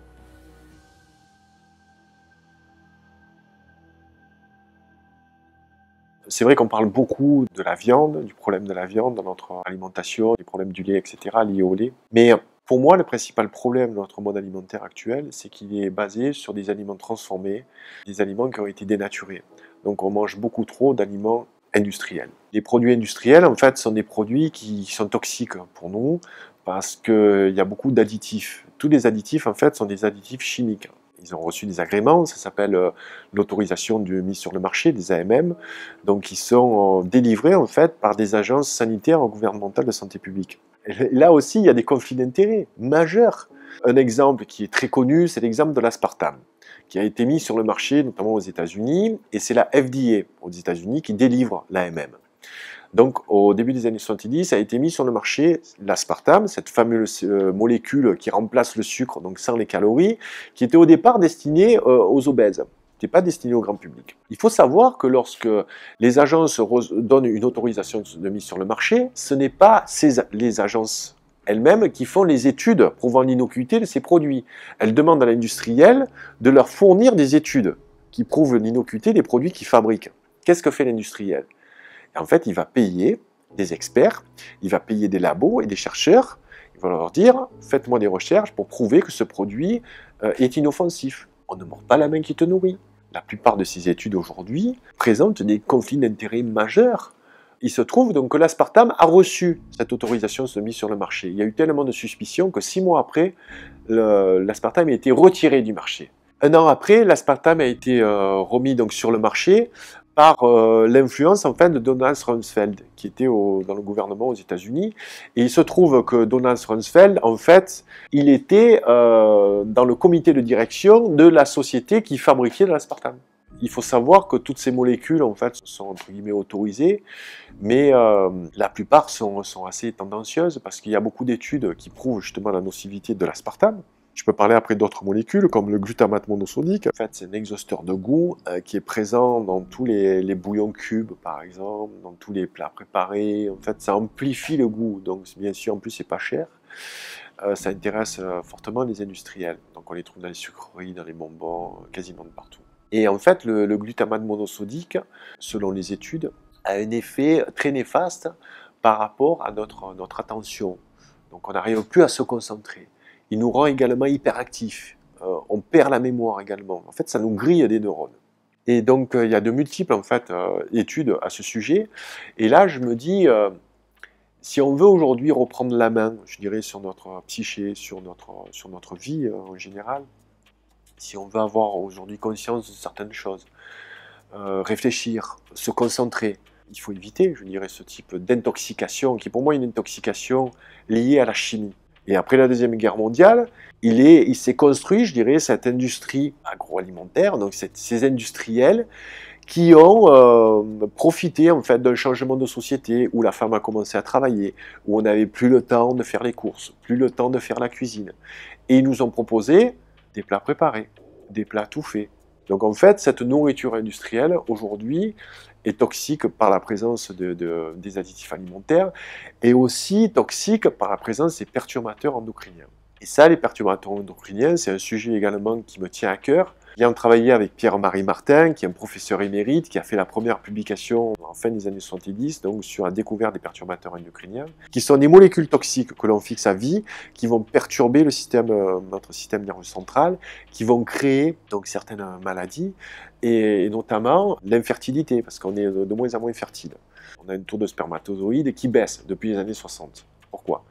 C'est vrai qu'on parle beaucoup de la viande, du problème de la viande dans notre alimentation, des problèmes du lait, etc., liés au lait. Mais pour moi, le principal problème de notre mode alimentaire actuel, c'est qu'il est basé sur des aliments transformés, des aliments qui ont été dénaturés. Donc on mange beaucoup trop d'aliments industriels. Les produits industriels, en fait, sont des produits qui sont toxiques pour nous parce qu'il y a beaucoup d'additifs. Tous les additifs, en fait, sont des additifs chimiques. Ils ont reçu des agréments, ça s'appelle l'autorisation de mise sur le marché, des AMM, donc ils sont délivrés en fait par des agences sanitaires gouvernementales de santé publique. Et là aussi, il y a des conflits d'intérêts majeurs. Un exemple qui est très connu, c'est l'exemple de l'aspartame, qui a été mis sur le marché notamment aux États-Unis, et c'est la FDA aux États-Unis qui délivre l'AMM. Donc, au début des années 70, a été mis sur le marché l'aspartame, cette fameuse molécule qui remplace le sucre, donc sans les calories, qui était au départ destinée aux obèses, qui n'était pas destinée au grand public. Il faut savoir que lorsque les agences donnent une autorisation de mise sur le marché, ce n'est pas les agences elles-mêmes qui font les études prouvant l'innocuité de ces produits. Elles demandent à l'industriel de leur fournir des études qui prouvent l'innocuité des produits qu'ils fabriquent. Qu'est-ce que fait l'industriel ? En fait, il va payer des experts, il va payer des labos et des chercheurs, il va leur dire « faites-moi des recherches pour prouver que ce produit est inoffensif ». On ne mord pas la main qui te nourrit. La plupart de ces études aujourd'hui présentent des conflits d'intérêts majeurs. Il se trouve donc que l'aspartame a reçu cette autorisation de mise sur le marché. Il y a eu tellement de suspicions que 6 mois après, l'aspartame a été retiré du marché. Un an après, l'aspartame a été remis donc sur le marché par l'influence en fait de Donald Rumsfeld, qui était dans le gouvernement aux États-Unis. Et il se trouve que Donald Rumsfeld, en fait, il était dans le comité de direction de la société qui fabriquait de l'aspartame. Il faut savoir que toutes ces molécules, en fait, sont entre guillemets autorisées, mais la plupart sont assez tendancieuses parce qu'il y a beaucoup d'études qui prouvent justement la nocivité de l'aspartame. Je peux parler après d'autres molécules comme le glutamate monosodique. En fait, c'est un exhausteur de goût qui est présent dans tous les bouillons cubes, par exemple, dans tous les plats préparés. En fait, ça amplifie le goût. Donc, bien sûr, en plus, c'est pas cher. Ça intéresse fortement les industriels. Donc, on les trouve dans les sucreries, dans les bonbons, quasiment de partout. Et en fait, le glutamate monosodique, selon les études, a un effet très néfaste par rapport à notre attention. Donc, on n'arrive plus à se concentrer. Il nous rend également hyperactifs. On perd la mémoire également. En fait, ça nous grille des neurones. Et donc, il y a de multiples en fait, études à ce sujet. Et là, je me dis, si on veut aujourd'hui reprendre la main, je dirais, sur notre psyché, sur notre vie en général, si on veut avoir aujourd'hui conscience de certaines choses, réfléchir, se concentrer, il faut éviter, je dirais, ce type d'intoxication, qui pour moi est une intoxication liée à la chimie. Et après la Deuxième Guerre mondiale, il s'est construit, je dirais, cette industrie agroalimentaire, donc ces industriels qui ont profité en fait d'un changement de société où la femme a commencé à travailler, où on n'avait plus le temps de faire les courses, plus le temps de faire la cuisine. Et ils nous ont proposé des plats préparés, des plats tout faits. Donc en fait, cette nourriture industrielle, aujourd'hui, est toxique par la présence des additifs alimentaires et aussi toxique par la présence des perturbateurs endocriniens. Et ça, les perturbateurs endocriniens, c'est un sujet également qui me tient à cœur. Ayant travaillé avec Pierre-Marie Martin, qui est un professeur émérite, qui a fait la première publication en fin des années 70, donc sur la découverte des perturbateurs endocriniens, qui sont des molécules toxiques que l'on fixe à vie, qui vont perturber notre système nerveux central, qui vont créer donc certaines maladies, et notamment l'infertilité, parce qu'on est de moins en moins fertile. On a un taux de spermatozoïdes qui baisse depuis les années 60. Pourquoi ?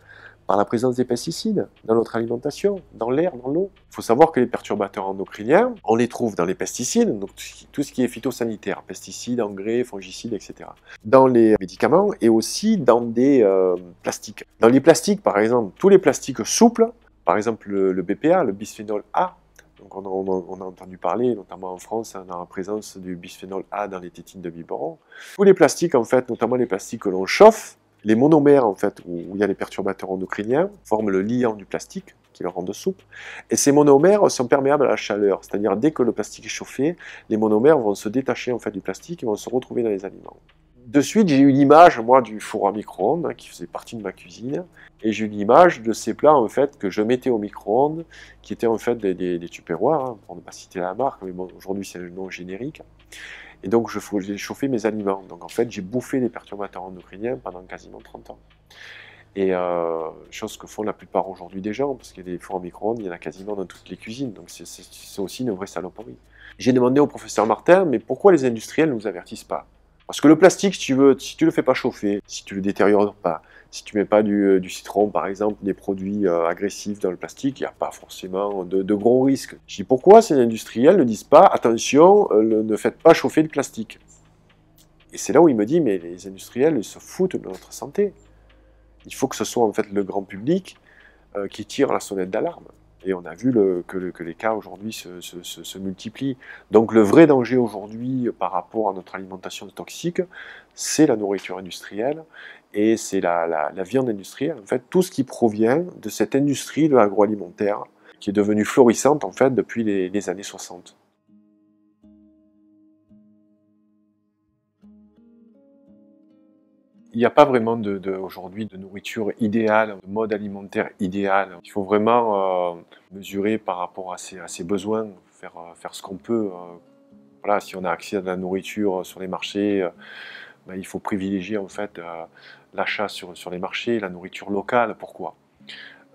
Par la présence des pesticides dans notre alimentation, dans l'air, dans l'eau. Il faut savoir que les perturbateurs endocriniens, on les trouve dans les pesticides, donc tout ce qui est phytosanitaire, pesticides, engrais, fongicides, etc. Dans les médicaments et aussi dans des plastiques. Dans les plastiques, par exemple, tous les plastiques souples, par exemple le BPA, le bisphénol A, donc on a entendu parler, notamment en France, dans la présence du bisphénol A dans les tétines de biberon. Tous les plastiques, en fait, notamment les plastiques que l'on chauffe, les monomères, en fait, où il y a les perturbateurs endocriniens, forment le liant du plastique, qui le rend souple. Et ces monomères sont perméables à la chaleur. C'est-à-dire, dès que le plastique est chauffé, les monomères vont se détacher en fait, du plastique et vont se retrouver dans les aliments. De suite, j'ai eu l'image, moi, du four à micro-ondes, qui faisait partie de ma cuisine. Et j'ai eu l'image de ces plats, en fait, que je mettais au micro-ondes, qui étaient, en fait, des tupperwares, hein, pour ne pas citer la marque, mais bon, aujourd'hui, c'est le nom générique. Et donc, j'ai chauffé mes aliments. Donc, en fait, j'ai bouffé des perturbateurs endocriniens pendant quasiment 30 ans. Et chose que font la plupart aujourd'hui des gens, parce qu'il y a des fours à micro-ondes, il y en a quasiment dans toutes les cuisines. Donc, c'est aussi une vraie saloperie. J'ai demandé au professeur Martin, mais pourquoi les industriels ne nous avertissent pas ? Parce que le plastique, si tu le fais pas chauffer, si tu le détériores pas, si tu mets pas du citron, par exemple, des produits agressifs dans le plastique, il n'y a pas forcément de gros risques. Je dis pourquoi ces industriels ne disent pas, attention, ne faites pas chauffer le plastique. Et c'est là où il me dit, mais les industriels, ils se foutent de notre santé. Il faut que ce soit en fait le grand public qui tire la sonnette d'alarme. Et on a vu que les cas aujourd'hui se multiplient. Donc le vrai danger aujourd'hui par rapport à notre alimentation toxique, c'est la nourriture industrielle et c'est la viande industrielle. En fait, tout ce qui provient de cette industrie de l'agroalimentaire qui est devenue florissante en fait depuis les années 60. Il n'y a pas vraiment aujourd'hui de nourriture idéale, de mode alimentaire idéal. Il faut vraiment mesurer par rapport à ses besoins, faire ce qu'on peut. Voilà, si on a accès à de la nourriture sur les marchés, ben, il faut privilégier en fait l'achat sur les marchés, la nourriture locale. Pourquoi ?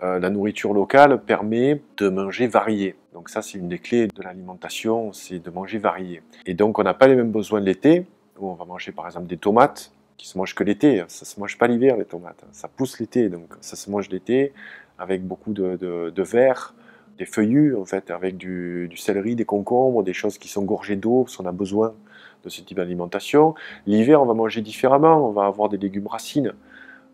La nourriture locale permet de manger varié. Donc ça, c'est une des clés de l'alimentation, c'est de manger varié. Et donc, on n'a pas les mêmes besoins l'été, où on va manger par exemple des tomates, qui se mangent que l'été, ça se mange pas l'hiver les tomates, ça pousse l'été, donc ça se mange l'été avec beaucoup de verre, des feuillus en fait, avec du céleri, des concombres, des choses qui sont gorgées d'eau, parce qu'on a besoin de ce type d'alimentation. L'hiver, on va manger différemment, on va avoir des légumes racines,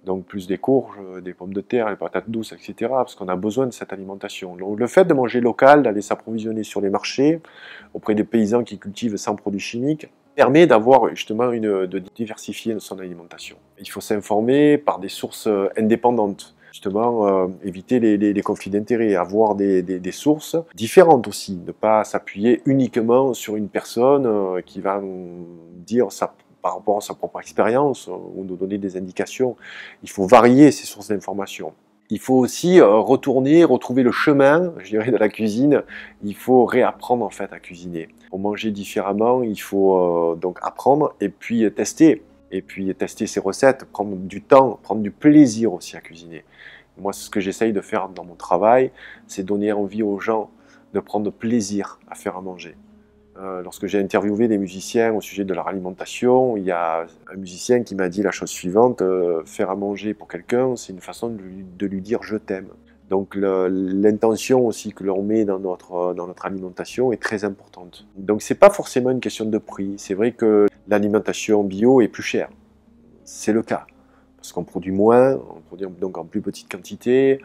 Donc plus des courges, des pommes de terre, les patates douces, etc. Parce qu'on a besoin de cette alimentation. Donc, le fait de manger local, d'aller s'approvisionner sur les marchés, auprès des paysans qui cultivent sans produits chimiques, permet d'avoir justement de diversifier son alimentation. Il faut s'informer par des sources indépendantes. Justement, éviter les conflits d'intérêts, avoir des sources différentes aussi, ne pas s'appuyer uniquement sur une personne qui va dire ça par rapport à sa propre expérience ou nous donner des indications. Il faut varier ces sources d'informations. Il faut aussi retrouver le chemin, je dirais, de la cuisine. Il faut réapprendre en fait à cuisiner. Pour manger différemment, il faut donc apprendre et puis tester. Et puis tester ses recettes, prendre du temps, prendre du plaisir aussi à cuisiner. Moi, ce que j'essaye de faire dans mon travail, c'est donner envie aux gens de prendre plaisir à faire à manger. Lorsque j'ai interviewé des musiciens au sujet de leur alimentation, il y a un musicien qui m'a dit la chose suivante, faire à manger pour quelqu'un, c'est une façon de lui dire « je t'aime ». Donc l'intention aussi que l'on met dans notre alimentation est très importante. Donc c'est pas forcément une question de prix. C'est vrai que l'alimentation bio est plus chère. C'est le cas. Parce qu'on produit moins, on produit donc en plus petite quantité,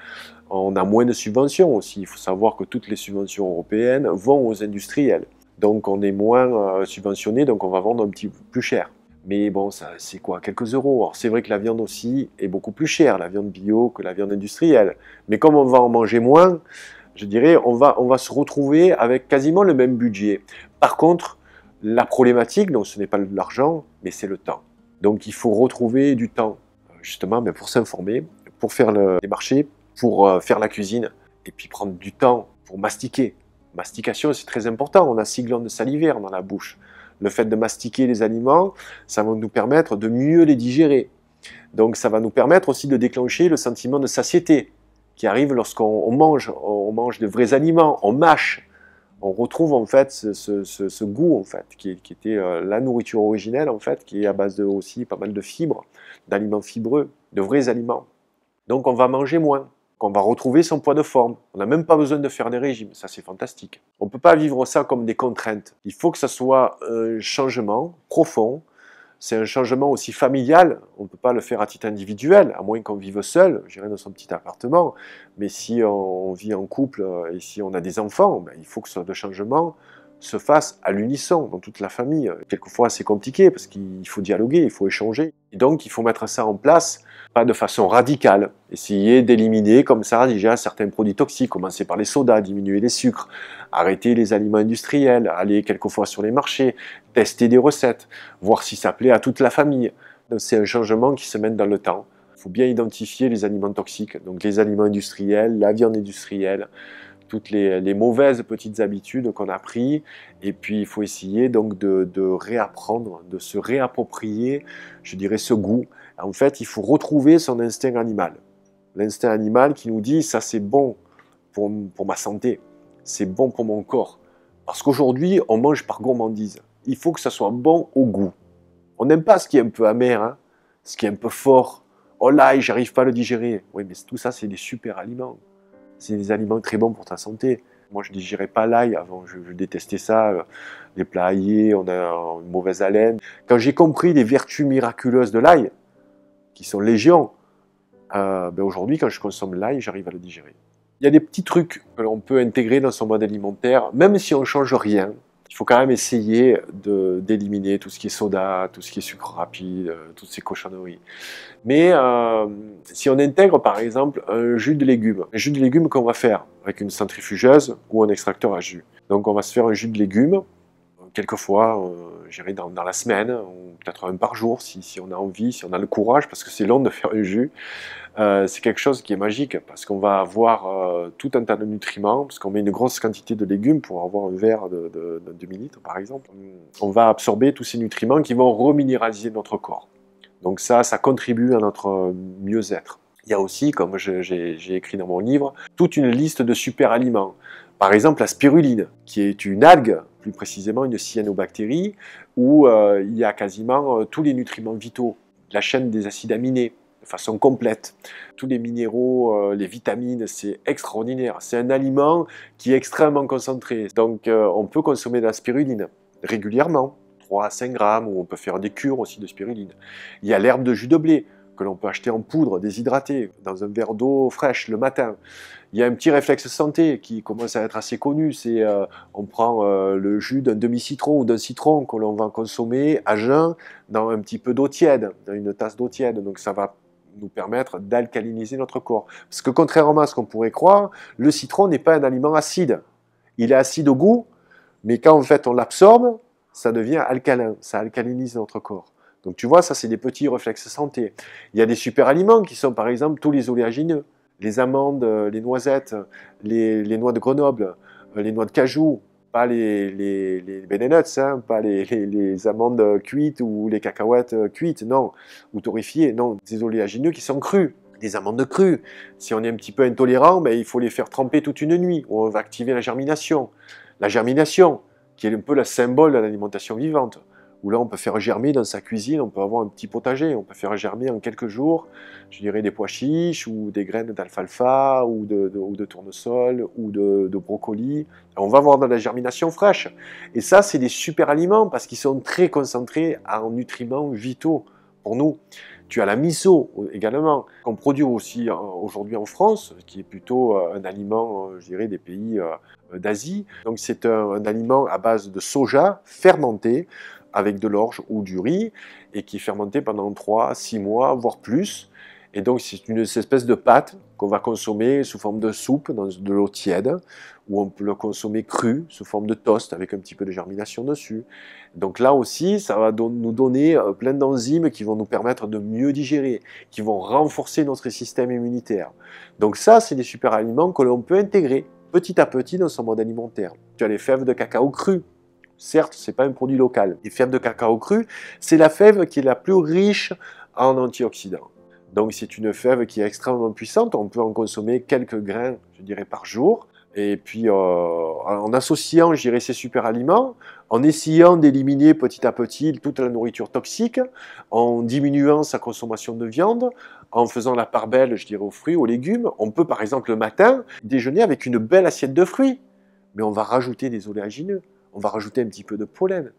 on a moins de subventions aussi. Il faut savoir que toutes les subventions européennes vont aux industriels. Donc on est moins subventionné, donc on va vendre un petit peu plus cher. Mais bon, c'est quoi, quelques euros. Alors c'est vrai que la viande aussi est beaucoup plus chère, la viande bio que la viande industrielle. Mais comme on va en manger moins, je dirais, on va se retrouver avec quasiment le même budget. Par contre, la problématique, donc ce n'est pas l'argent, mais c'est le temps. Donc il faut retrouver du temps, justement, pour s'informer, pour faire les marchés, pour faire la cuisine, et puis prendre du temps pour mastiquer. Mastication, c'est très important. On a 6 glandes salivaires dans la bouche. Le fait de mastiquer les aliments, ça va nous permettre de mieux les digérer. Donc ça va nous permettre aussi de déclencher le sentiment de satiété qui arrive lorsqu'on mange de vrais aliments, on mâche. On retrouve en fait ce goût en fait, qui était la nourriture originelle en fait, qui est à base de aussi pas mal de fibres, d'aliments fibreux, de vrais aliments. Donc on va manger moins. On va retrouver son poids de forme. On n'a même pas besoin de faire des régimes, ça c'est fantastique. On ne peut pas vivre ça comme des contraintes. Il faut que ça soit un changement profond. C'est un changement aussi familial. On ne peut pas le faire à titre individuel, à moins qu'on vive seul, je dirais dans son petit appartement. Mais si on vit en couple et si on a des enfants, il faut que ce changement se fasse à l'unisson dans toute la famille. Quelquefois c'est compliqué parce qu'il faut dialoguer, il faut échanger. Et donc il faut mettre ça en place, pas de façon radicale. Essayer d'éliminer comme ça déjà certains produits toxiques, commencer par les sodas, diminuer les sucres, arrêter les aliments industriels, aller quelquefois sur les marchés, tester des recettes, voir si ça plaît à toute la famille. C'est un changement qui se mène dans le temps. Il faut bien identifier les aliments toxiques, donc les aliments industriels, la viande industrielle, toutes les mauvaises petites habitudes qu'on a prises, et puis il faut essayer donc de réapprendre, de se réapproprier, je dirais, ce goût. En fait, il faut retrouver son instinct animal. L'instinct animal qui nous dit « ça c'est bon pour ma santé, c'est bon pour mon corps ». Parce qu'aujourd'hui, on mange par gourmandise. Il faut que ça soit bon au goût. On n'aime pas ce qui est un peu amer, hein, ce qui est un peu fort. « Oh l'ail, j'arrive pas à le digérer ». Oui, mais tout ça, c'est des super aliments. C'est des aliments très bons pour ta santé. Moi, je ne digérais pas l'ail avant, je détestais ça. Les plats aillés, on a une mauvaise haleine. Quand j'ai compris les vertus miraculeuses de l'ail, qui sont légion, aujourd'hui, quand je consomme l'ail, j'arrive à le digérer. Il y a des petits trucs que l'on peut intégrer dans son mode alimentaire, même si on ne change rien. Il faut quand même essayer d'éliminer tout ce qui est soda, tout ce qui est sucre rapide, toutes ces cochonneries. Mais si on intègre par exemple un jus de légumes qu'on va faire avec une centrifugeuse ou un extracteur à jus. Donc on va se faire un jus de légumes, quelquefois, j'irai dans la semaine, ou peut-être un par jour si on a envie, si on a le courage, parce que c'est long de faire un jus. C'est quelque chose qui est magique, parce qu'on va avoir tout un tas de nutriments, parce qu'on met une grosse quantité de légumes pour avoir un verre de demi-litre par exemple. On va absorber tous ces nutriments qui vont reminéraliser notre corps. Donc ça contribue à notre mieux-être. Il y a aussi, comme j'ai écrit dans mon livre, toute une liste de super aliments. Par exemple, la spiruline, qui est une algue, plus précisément une cyanobactérie, où il y a quasiment tous les nutriments vitaux, la chaîne des acides aminés, de façon complète. Tous les minéraux, les vitamines, c'est extraordinaire. C'est un aliment qui est extrêmement concentré. Donc on peut consommer de la spiruline régulièrement, 3 à 5 grammes, ou on peut faire des cures aussi de spiruline. Il y a l'herbe de jus de blé, que l'on peut acheter en poudre, déshydratée, dans un verre d'eau fraîche le matin. Il y a un petit réflexe santé qui commence à être assez connu, c'est on prend le jus d'un demi-citron ou d'un citron que l'on va consommer à jeun dans un petit peu d'eau tiède, dans une tasse d'eau tiède. Donc ça va nous permettre d'alcaliniser notre corps. Parce que contrairement à ce qu'on pourrait croire, le citron n'est pas un aliment acide. Il est acide au goût, mais quand en fait on l'absorbe, ça devient alcalin, ça alcalinise notre corps. Donc tu vois, ça c'est des petits réflexes santé. Il y a des super aliments qui sont par exemple tous les oléagineux. Les amandes, les noisettes, les noix de Grenoble, les noix de cajou, pas les bananes nuts, hein, pas les amandes cuites ou les cacahuètes cuites, non, ou torréfiées, non, des oléagineux qui sont crus, des amandes crues. Si on est un petit peu intolérant, ben, il faut les faire tremper toute une nuit, où on va activer la germination. La germination, qui est un peu le symbole de l'alimentation vivante, où là on peut faire germer dans sa cuisine, on peut avoir un petit potager, on peut faire germer en quelques jours, je dirais des pois chiches ou des graines d'alfalfa ou de tournesol ou de brocoli. On va avoir de la germination fraîche. Et ça, c'est des super aliments parce qu'ils sont très concentrés en nutriments vitaux pour nous. Tu as la miso également, qu'on produit aussi aujourd'hui en France, qui est plutôt un aliment, je dirais, des pays d'Asie. Donc c'est un aliment à base de soja fermenté, avec de l'orge ou du riz, et qui est fermenté pendant 3, 6 mois, voire plus. Et donc c'est une espèce de pâte qu'on va consommer sous forme de soupe, dans de l'eau tiède, ou on peut le consommer cru, sous forme de toast, avec un petit peu de germination dessus. Donc là aussi, ça va nous donner plein d'enzymes qui vont nous permettre de mieux digérer, qui vont renforcer notre système immunitaire. Donc ça, c'est des super aliments que l'on peut intégrer petit à petit dans son mode alimentaire. Tu as les fèves de cacao cru. Certes, ce n'est pas un produit local. Les fèves de cacao cru, c'est la fève qui est la plus riche en antioxydants. Donc c'est une fève qui est extrêmement puissante. On peut en consommer quelques grains, je dirais, par jour. Et puis en associant, je dirais, ces super aliments, en essayant d'éliminer petit à petit toute la nourriture toxique, en diminuant sa consommation de viande, en faisant la part belle, je dirais, aux fruits, aux légumes. On peut par exemple le matin déjeuner avec une belle assiette de fruits. Mais on va rajouter des oléagineux. On va rajouter un petit peu de pollen,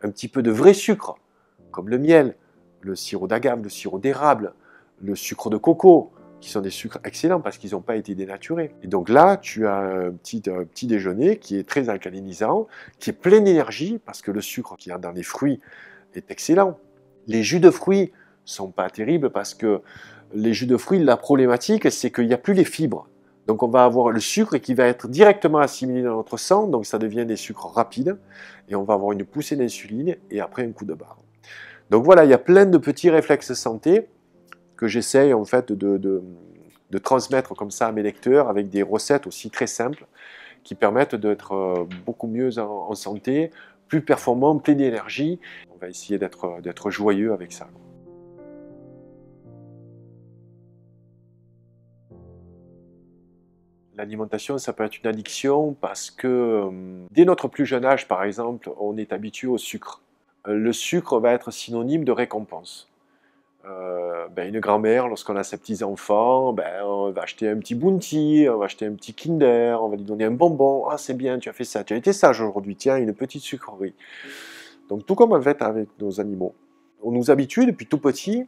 un petit peu de vrai sucre, comme le miel, le sirop d'agave, le sirop d'érable, le sucre de coco, qui sont des sucres excellents parce qu'ils n'ont pas été dénaturés. Et donc là, tu as un petit déjeuner qui est très alcalinisant, qui est plein d'énergie, parce que le sucre qu'il y a dans les fruits est excellent. Les jus de fruits sont pas terribles parce que les jus de fruits, la problématique, c'est qu'il n'y a plus les fibres. Donc on va avoir le sucre qui va être directement assimilé dans notre sang, donc ça devient des sucres rapides, et on va avoir une poussée d'insuline, et après un coup de barre. Donc voilà, il y a plein de petits réflexes santé que j'essaye en fait de transmettre comme ça à mes lecteurs, avec des recettes aussi très simples, qui permettent d'être beaucoup mieux en santé, plus performant, plein d'énergie. On va essayer d'être joyeux avec ça. L'alimentation, ça peut être une addiction parce que dès notre plus jeune âge, par exemple, on est habitué au sucre. Le sucre va être synonyme de récompense. Une grand-mère, lorsqu'on a ses petits-enfants, on va acheter un petit Bounty, on va acheter un petit Kinder, on va lui donner un bonbon. Ah, c'est bien, tu as fait ça, tu as été sage aujourd'hui, tiens, une petite sucrerie. Donc, tout comme en fait avec nos animaux. On nous habitue depuis tout petit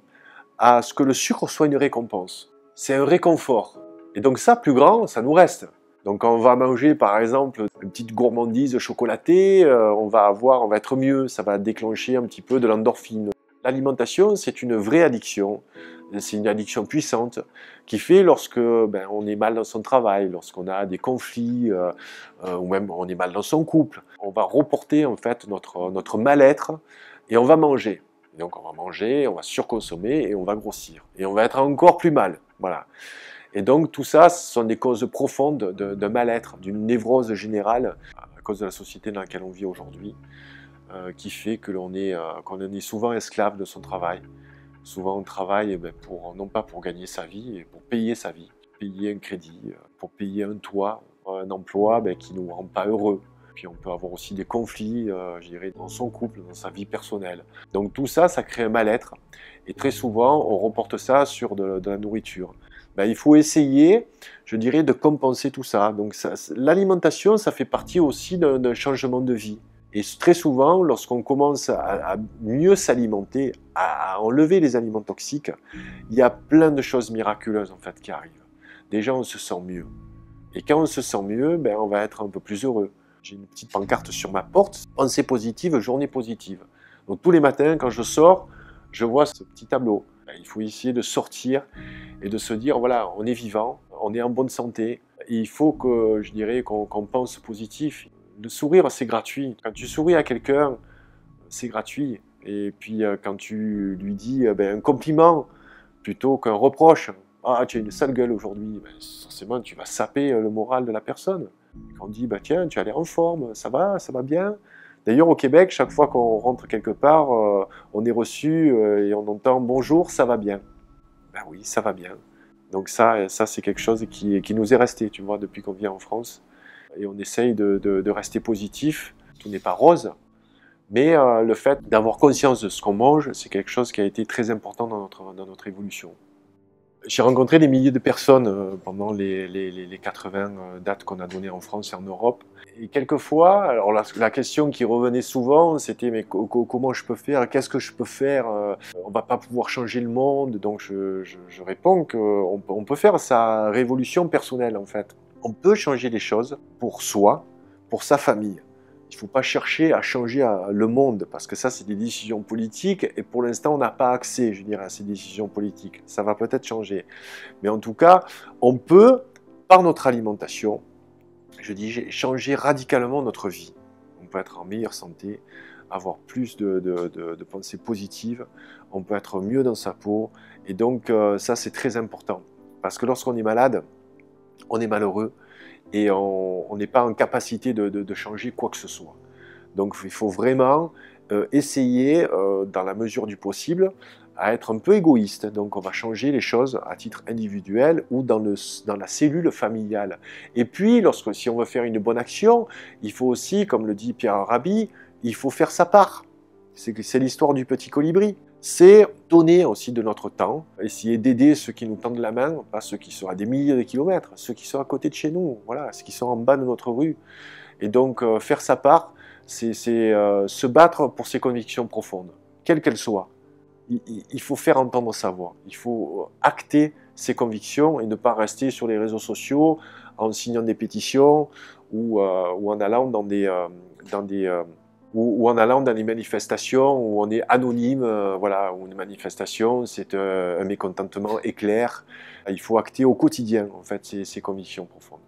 à ce que le sucre soit une récompense. C'est un réconfort. Et donc ça, plus grand, ça nous reste. Donc on va manger par exemple une petite gourmandise chocolatée, on va être mieux, ça va déclencher un petit peu de l'endorphine. L'alimentation, c'est une vraie addiction, c'est une addiction puissante qui fait lorsque on est mal dans son travail, lorsqu'on a des conflits, ou même on est mal dans son couple, on va reporter en fait notre mal-être et on va manger. Et donc on va manger, on va surconsommer et on va grossir. Et on va être encore plus mal. Voilà. Et donc tout ça, ce sont des causes profondes de mal-être, d'une névrose générale à cause de la société dans laquelle on vit aujourd'hui, qui fait que qu'on est souvent esclave de son travail. Souvent on travaille non pas pour gagner sa vie, mais pour payer sa vie, payer un crédit, pour payer un toit, un emploi qui ne nous rend pas heureux. Puis on peut avoir aussi des conflits, je dirais, dans son couple, dans sa vie personnelle. Donc tout ça, ça crée un mal-être. Et très souvent, on reporte ça sur de la nourriture. Il faut essayer, je dirais, de compenser tout ça. Donc l'alimentation, ça fait partie aussi d'un changement de vie. Et très souvent, lorsqu'on commence à mieux s'alimenter, à enlever les aliments toxiques, il y a plein de choses miraculeuses en fait qui arrivent. Déjà, on se sent mieux. Et quand on se sent mieux, ben, on va être un peu plus heureux. J'ai une petite pancarte sur ma porte, pensée positive, journée positive. Donc tous les matins, quand je sors, je vois ce petit tableau. Il faut essayer de sortir et de se dire, voilà, on est vivant, on est en bonne santé. Et il faut que, je dirais, qu'on pense positif. Le sourire, c'est gratuit. Quand tu souris à quelqu'un, c'est gratuit. Et puis quand tu lui dis un compliment plutôt qu'un reproche, ah, tu as une sale gueule aujourd'hui, ben, forcément tu vas saper le moral de la personne. Quand on dit, bah, tiens, tu as l'air en forme, ça va bien. D'ailleurs, au Québec, chaque fois qu'on rentre quelque part, on est reçu et on entend bonjour, ça va bien. Ben oui, ça va bien. Donc ça c'est quelque chose qui nous est resté, tu vois, depuis qu'on vient en France. Et on essaye de rester positif. Tout n'est pas rose, mais le fait d'avoir conscience de ce qu'on mange, c'est quelque chose qui a été très important dans notre évolution. J'ai rencontré des milliers de personnes pendant les 80 dates qu'on a données en France et en Europe. Et quelquefois, alors la question qui revenait souvent, c'était mais comment je peux faire, qu'est-ce que je peux faire, on va pas pouvoir changer le monde. Donc je réponds qu'on peut faire sa révolution personnelle en fait. On peut changer les choses pour soi, pour sa famille. Il ne faut pas chercher à changer le monde, parce que ça, c'est des décisions politiques, et pour l'instant, on n'a pas accès, je dirais, à ces décisions politiques. Ça va peut-être changer. Mais en tout cas, on peut, par notre alimentation, je dis, changer radicalement notre vie. On peut être en meilleure santé, avoir plus de pensées positives, on peut être mieux dans sa peau, et donc ça, c'est très important. Parce que lorsqu'on est malade, on est malheureux, et on n'est pas en capacité de changer quoi que ce soit. Donc il faut vraiment essayer, dans la mesure du possible, à être un peu égoïste. Donc on va changer les choses à titre individuel ou dans la cellule familiale. Et puis, si on veut faire une bonne action, il faut aussi, comme le dit Pierre Arabi, il faut faire sa part. C'est l'histoire du petit colibri. C'est donner aussi de notre temps, essayer d'aider ceux qui nous tendent la main, pas ceux qui sont à des milliers de kilomètres, ceux qui sont à côté de chez nous, voilà, ceux qui sont en bas de notre rue. Et donc faire sa part, c'est se battre pour ses convictions profondes, quelles qu'elles soient. Il faut faire entendre sa voix, il faut acter ses convictions et ne pas rester sur les réseaux sociaux en signant des pétitions ou en allant dans ou en allant dans des manifestations où on est anonyme, voilà, où une manifestation, c'est un mécontentement éclair. Il faut acter au quotidien, en fait, ces convictions profondes.